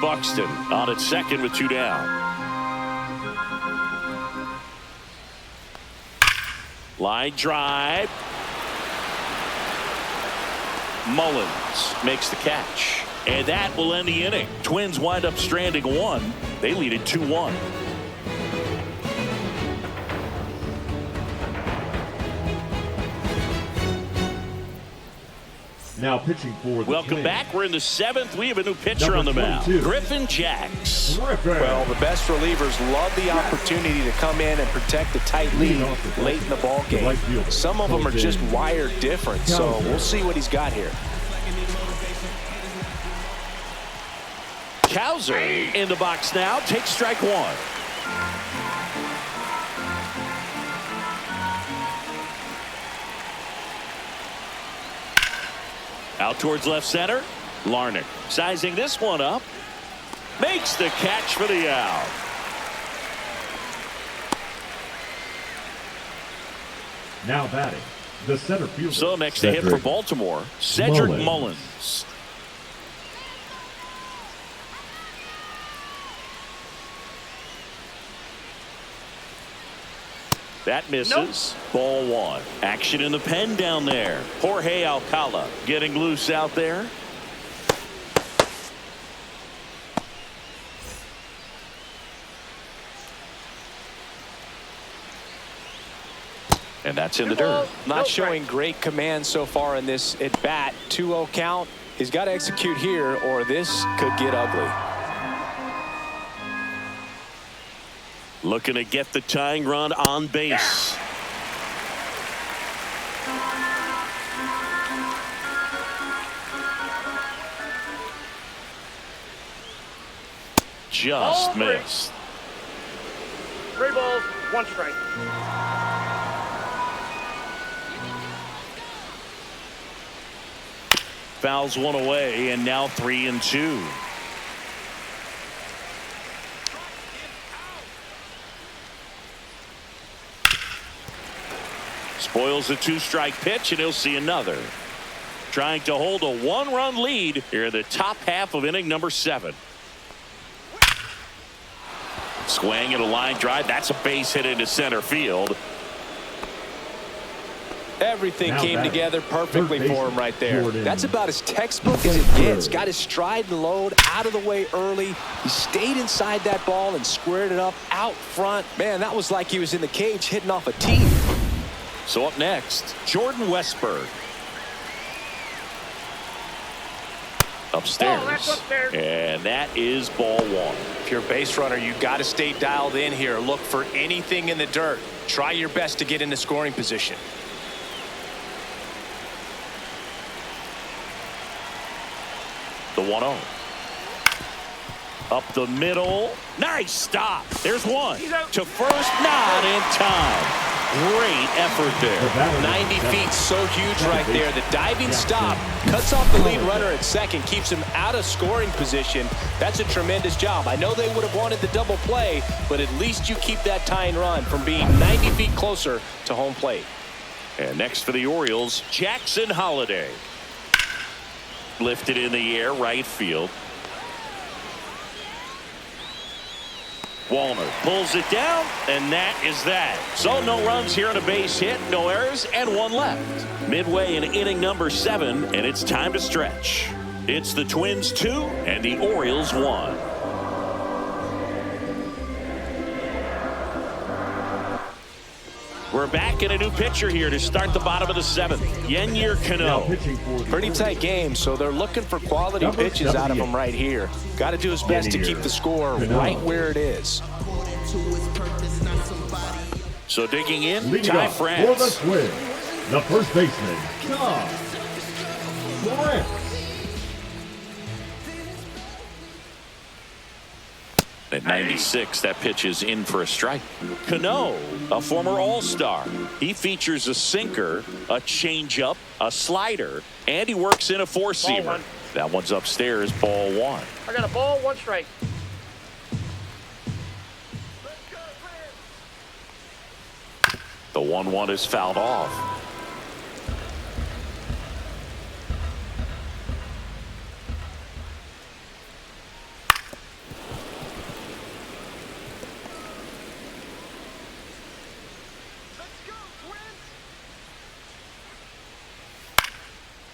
Buxton on at second with 2 down. Line drive. Mullins makes the catch. And that will end the inning. Twins wind up stranding 1. They lead it 2-1. Now pitching for the Welcome Twins. back. We're in the 7th. We have a new pitcher Number on the mound. 22. Griffin Jacks. Well, the best relievers love the opportunity to come in and protect a tight lead late in the ball game. Some of them are just wired different, so we'll see what he's got here. Cowser in the box now. Takes strike one. Out towards left center. Larnach sizing this one up. Makes the catch for the out. Now batting, the center fielder. So next to hit for Baltimore, Cedric Mullins. That misses. Ball one. Action in the pen down there. Jorge Alcala getting loose out there. And that's in the dirt. Not showing great command so far in this at bat. 2-0 count. He's got to execute here or this could get ugly. Looking to get the tying run on base. Just missed. 3 balls, 1 strike. Fouls one away, and now 3-2. Spoils the 2-strike pitch, and he'll see another. Trying to hold a 1-run lead here in the top half of inning number 7. Swing and a line drive. That's a base hit into center field. Everything Now came together perfectly for him right there. Jordan. That's about as textbook as it gets. Got his stride and load out of the way early. He stayed inside that ball and squared it up out front. Man, that was like he was in the cage hitting off a tee. So up next, Jordan Westberg. Upstairs. Oh, that's upstairs. And that is ball one. If you're a base runner, you got to stay dialed in here. Look for anything in the dirt. Try your best to get into scoring position. The 1-0. Up the middle. Nice stop. There's one. To first, not in time. Great effort there. 90 feet, so huge right there. The diving stop cuts off the lead runner at second, keeps him out of scoring position. That's a tremendous job. I know they would have wanted the double play, but at least you keep that tying run from being 90 feet closer to home plate. And next for the Orioles, Jackson Holliday. Lifted in the air, right field. Walner pulls it down, and that is that. So no runs here on a base hit, no errors, and 1 left. Midway in inning number 7, and it's time to stretch. It's the Twins 2 and the Orioles 1. We're back in a new pitcher here to start the bottom of the 7th. Yennier Cano. Pretty tight game, so they're looking for quality pitches out of him right here. Got to do his best to keep the score right where it is. So digging in, Leading Ty up for the France. Twins, the first baseman, Ty France. At 96, that pitch is in for a strike. Cano, a former All-Star. He features a sinker, a changeup, a slider, and he works in a four-seamer. That one's upstairs, ball 1. I got a ball, 1 strike. The 1-1 is fouled off.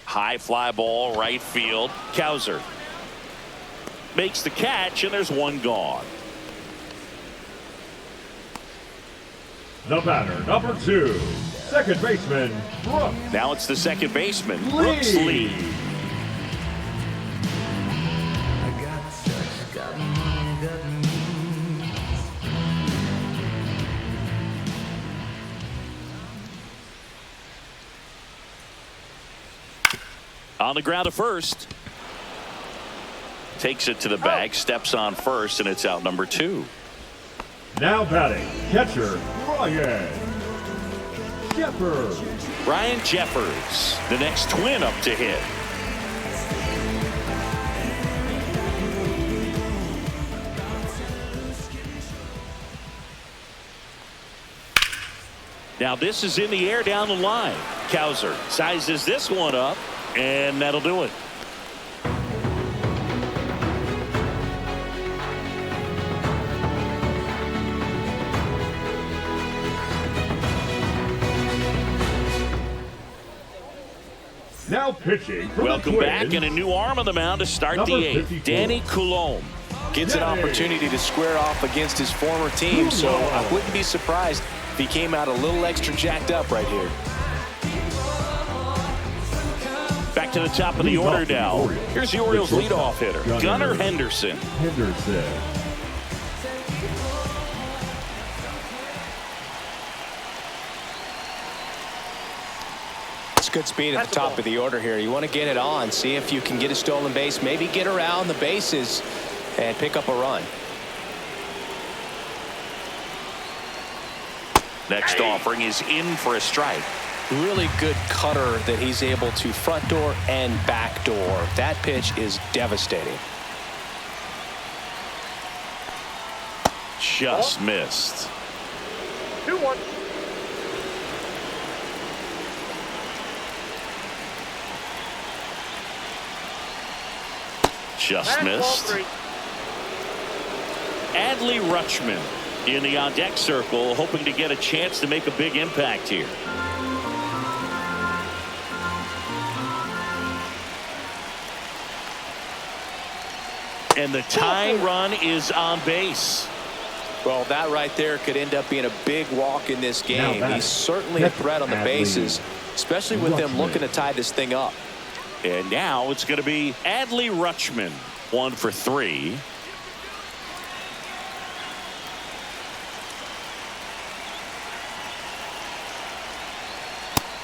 High fly ball, right field. Cowser makes the catch, and there's 1 gone. The batter, number 2, Second baseman, Brooks. Now it's the second baseman, Brooks Lee. On the ground to first. Takes it to the bag, steps on first, and it's out number 2. Now batting, catcher, Ryan Jeffers. Ryan Jeffers, the next Twin up to hit. Now this is in the air down the line. Cowser sizes this one up, and that'll do it. Now pitching for Welcome the back, Twins, and a new arm on the mound to start number the 8th. 54. Danny Coulombe. Gets an opportunity to square off against his former team, so I wouldn't be surprised if he came out a little extra jacked up right here. Back to the top of the order now. Here's the Orioles leadoff hitter, Gunnar Henderson. It's good speed at the top of the order here. You want to get it on, see if you can get a stolen base, maybe get around the bases and pick up a run. Next offering is in for a strike. Really good cutter that he's able to front door and back door. That pitch is devastating. Just missed. 2-1. Just missed. Adley Rutschman in the on-deck circle, hoping to get a chance to make a big impact here. And the tying run is on base. Well, that right there could end up being a big walk in this game. He's certainly a threat on the bases, especially with them looking to tie this thing up. And now it's going to be Adley Rutschman, 1 for 3.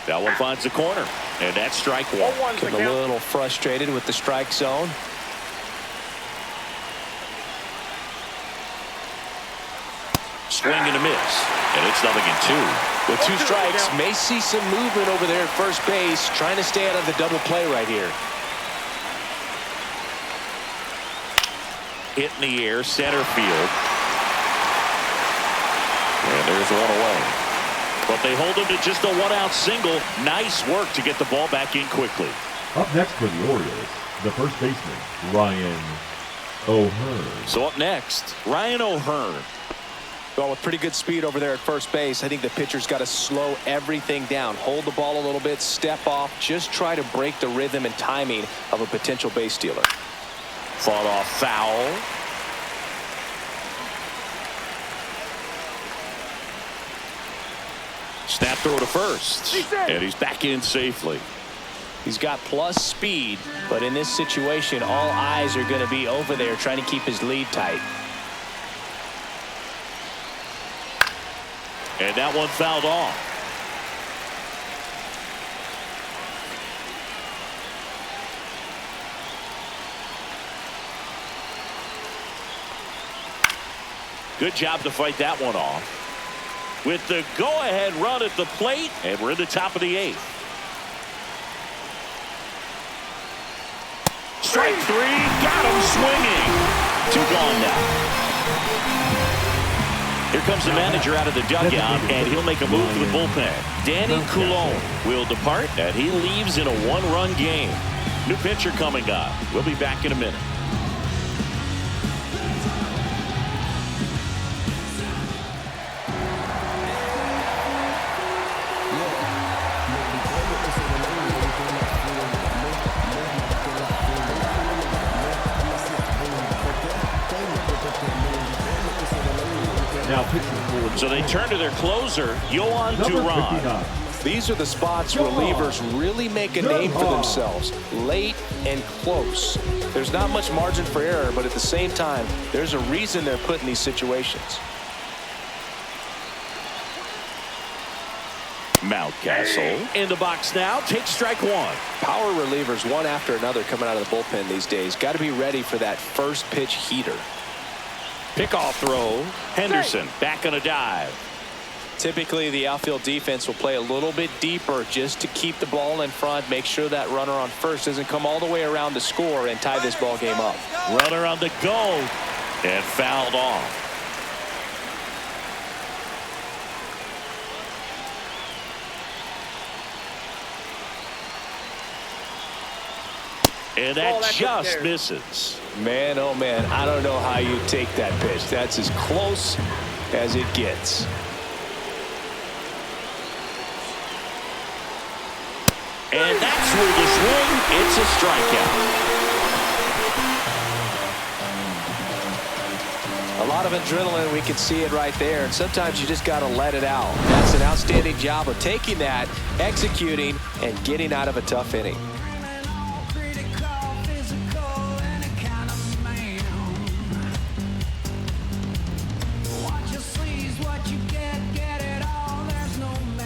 That one finds the corner, and that's strike 1. Getting a little frustrated with the strike zone. Swing and a miss, and it's 0-2. With 2 strikes, may see some movement over there at first base, trying to stay out of the double play right here. Hit in the air, center field. And there's one away. But they hold him to just a 1-out single. Nice work to get the ball back in quickly. Up next for the Orioles, the first baseman, Ryan O'Hearn. So up next, Ryan O'Hearn. Well, with pretty good speed over there at first base, I think the pitcher's got to slow everything down. Hold the ball a little bit, step off, just try to break the rhythm and timing of a potential base stealer. Fought off foul. Snap throw to first. And he's back in safely. He's got plus speed, but in this situation, all eyes are going to be over there trying to keep his lead tight. And that one fouled off. Good job to fight that one off. With the go-ahead run at the plate, and we're in the top of the 8th. Strike 3, got him swinging. 2 gone now. Here comes the manager out of the dugout, and he'll make a move to the bullpen. Danny Coulombe will depart, and he leaves in a 1-run game. New pitcher coming up. We'll be back in a minute. Now pitching for So they turn to their closer, Yohan number Duran. 59, These are the spots relievers really make a name for themselves. Late and close. There's not much margin for error, but at the same time, there's a reason they're put in these situations. Mountcastle in the box now. Takes strike one. Power relievers one after another coming out of the bullpen these days. Got to be ready for that first pitch heater. Pickoff throw. Henderson back on a dive. Typically, the outfield defense will play a little bit deeper just to keep the ball in front, make sure that runner on first doesn't come all the way around to score and tie this ball game up. Runner on the go and fouled off. And that just misses. Man, oh man, I don't know how you take that pitch. That's as close as it gets. And that's where the swing. It's a strikeout. A lot of adrenaline, we can see it right there, and sometimes you just got to let it out. That's an outstanding job of taking that, executing, and getting out of a tough inning.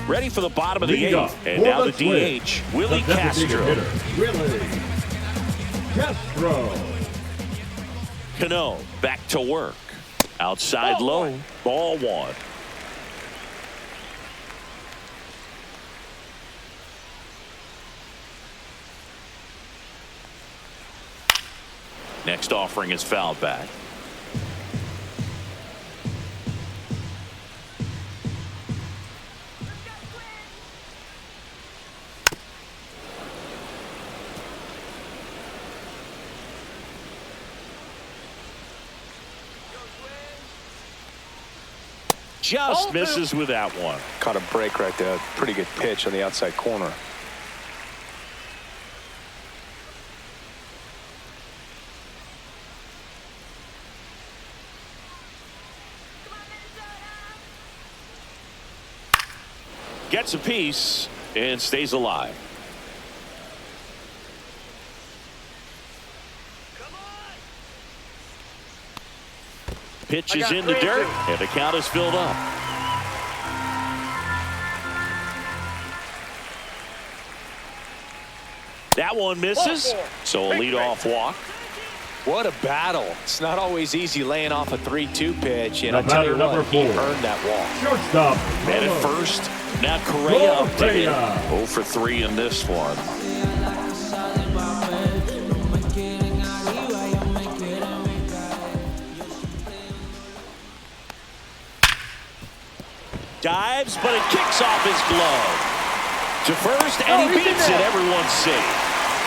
Ready for the bottom of the eighth. And now the DH, Willie Castro. Willie Castro. Cano back to work. Outside low. Ball one. Next offering is fouled back. Just misses with that one. Caught a break right there. Pretty good pitch on the outside corner. Gets a piece and stays alive. Pitch is in the dirt, and the count is filled up. That one misses, so a leadoff walk. What a battle. It's not always easy laying off a 3-2 pitch, and I The tell you batter, what, he number 4. earned that walk. Shortstop. Man at first, now Correa up to hit. 0 for 3 in this one. Dives, but it kicks off his glove. To first, and he beats it. Everyone's safe.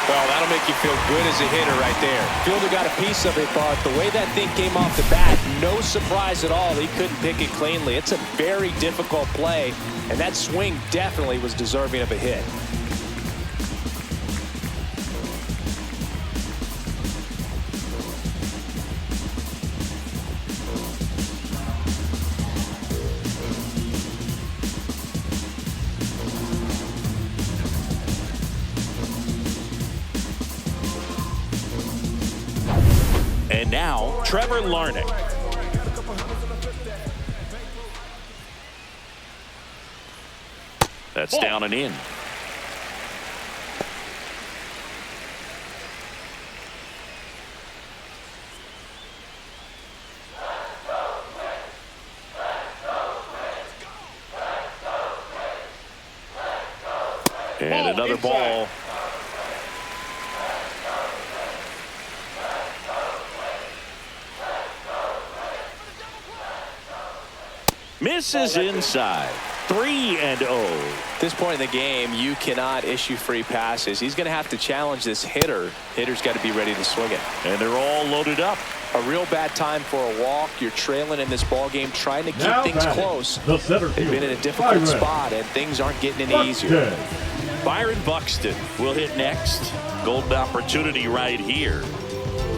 Well, that'll make you feel good as a hitter right there. Fielder got a piece of it, but the way that thing came off the bat, no surprise at all. He couldn't pick it cleanly. It's a very difficult play, and that swing definitely was deserving of a hit. And now, Trevor Larnach. That's down and in. And another ball. Misses inside. 3-0. At this point in the game, you cannot issue free passes. He's going to have to challenge this hitter. Hitter's got to be ready to swing it. And they're all loaded up. A real bad time for a walk. You're trailing in this ball game, trying to keep Now things batting, close. the center They've been in a fielder, difficult Byron spot, and things aren't getting any easier. Buxton. Byron Buxton will hit next. Golden opportunity right here.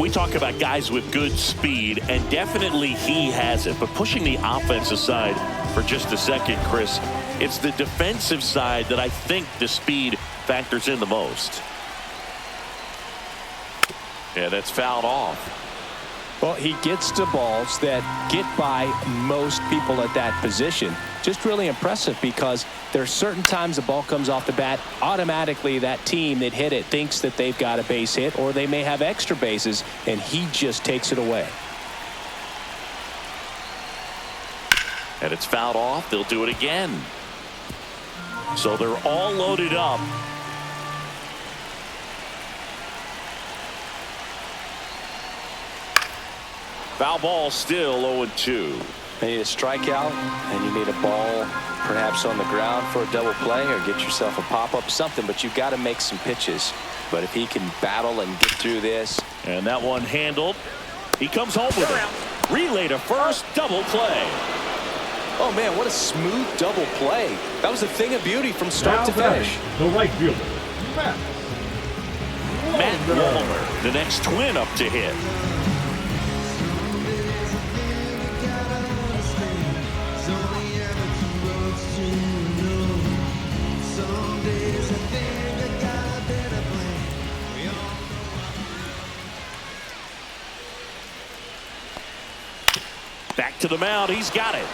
We talk about guys with good speed, and definitely he has it. But pushing the offense aside, for just a second, Chris. It's the defensive side that I think the speed factors in the most. Yeah, that's fouled off. Well, he gets to balls that get by most people at that position. Just really impressive because there's certain times the ball comes off the bat, automatically that team that hit it thinks that they've got a base hit or they may have extra bases, and he just takes it away. And it's fouled off. They'll do it again. So they're all loaded up. Foul ball, still 0-2. You need a strikeout, and you need a ball perhaps on the ground for a double play or get yourself a pop-up, something, but you've got to make some pitches. But if he can battle and get through this. And that one handled. He comes home with it. Relay to first, double play. Oh, man, what a smooth double play. That was a thing of beauty from start to finish. The right fielder, Matt Wallner, the next Twin up to hit. Back to the mound. He's got it.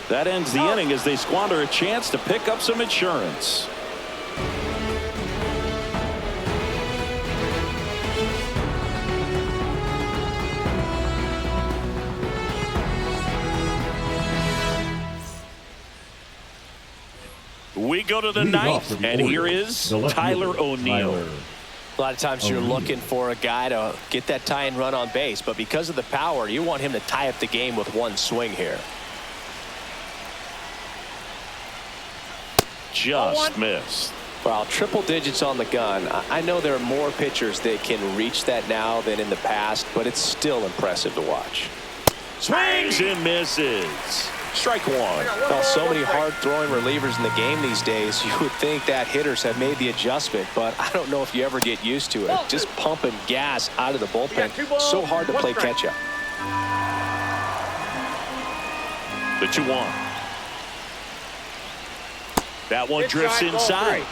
That ends the inning as they squander a chance to pick up some insurance. We go to the ninth, and here is Tyler O'Neill. A lot of times you're looking for a guy to get that tying run on base, but because of the power, you want him to tie up the game with one swing here. Just missed. Well, triple digits on the gun. I know there are more pitchers that can reach that now than in the past, but it's still impressive to watch. Swings and misses. Strike one. Well, so many hard-throwing relievers in the game these days, you would think that hitters have made the adjustment, but I don't know if you ever get used to it. Just pumping gas out of the bullpen. So hard to play catch-up. The 2-1. That one drifts inside.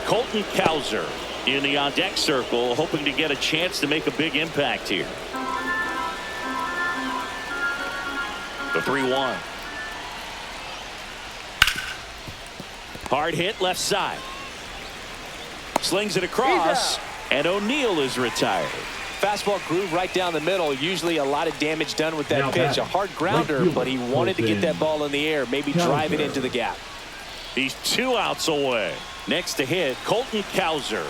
Colton Cowser in the on-deck circle, hoping to get a chance to make a big impact here. The 3-1. Hard hit left side. Slings it across, and O'Neill is retired. Fastball groove right down the middle. Usually a lot of damage done with that pitch. A hard grounder, but he wanted to get that ball in the air, maybe drive it into the gap. He's 2 outs away. Next to hit, Colton Cowser.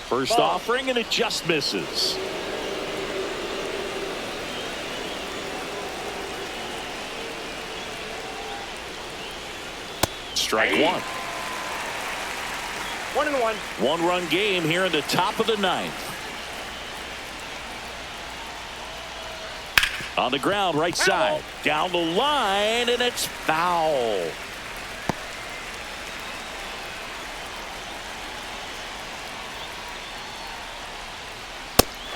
First offering, and it just misses. Strike one. 1-1. 1-run game here in the top of the ninth. On the ground, right side. Down the line, and it's foul.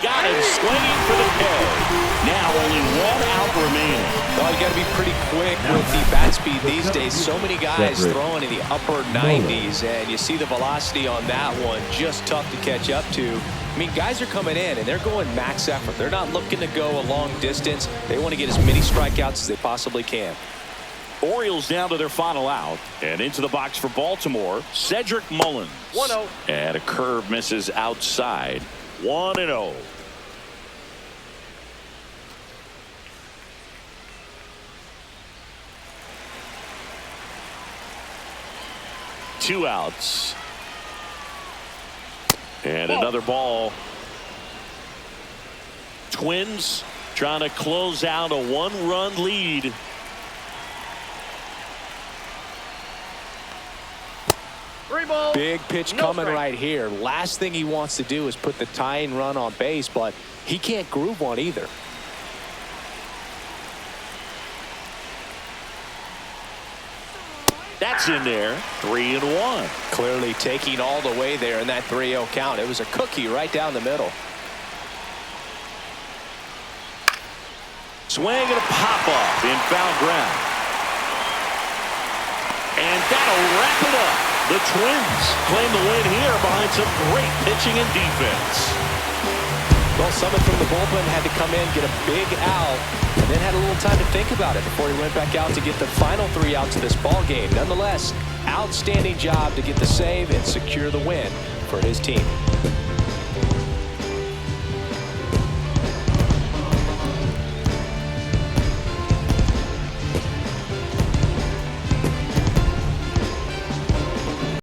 Got him swinging for the K. Now only 1 out remaining. Well, you got to be pretty quick with the bat speed these days. So many guys throwing in the upper 90s, and you see the velocity on that one. Just tough to catch up to. I mean, guys are coming in, and they're going max effort. They're not looking to go a long distance. They want to get as many strikeouts as they possibly can. Orioles down to their final out, and into the box for Baltimore, Cedric Mullins. 1-0. And a curve misses outside. 1-0. Two outs. And another ball. Twins trying to close out a 1-run lead. Big pitch coming right here. Last thing he wants to do is put the tying run on base, but he can't groove one either. That's in there. 3-1. Clearly taking all the way there in that 3-0 count. It was a cookie right down the middle. Swing and a pop-off in foul ground. And that'll wrap it up. The Twins claim the win here behind some great pitching and defense. Well, Summit from the bullpen had to come in, get a big out, and then had a little time to think about it before he went back out to get the final 3 outs of this ball game. Nonetheless, outstanding job to get the save and secure the win for his team.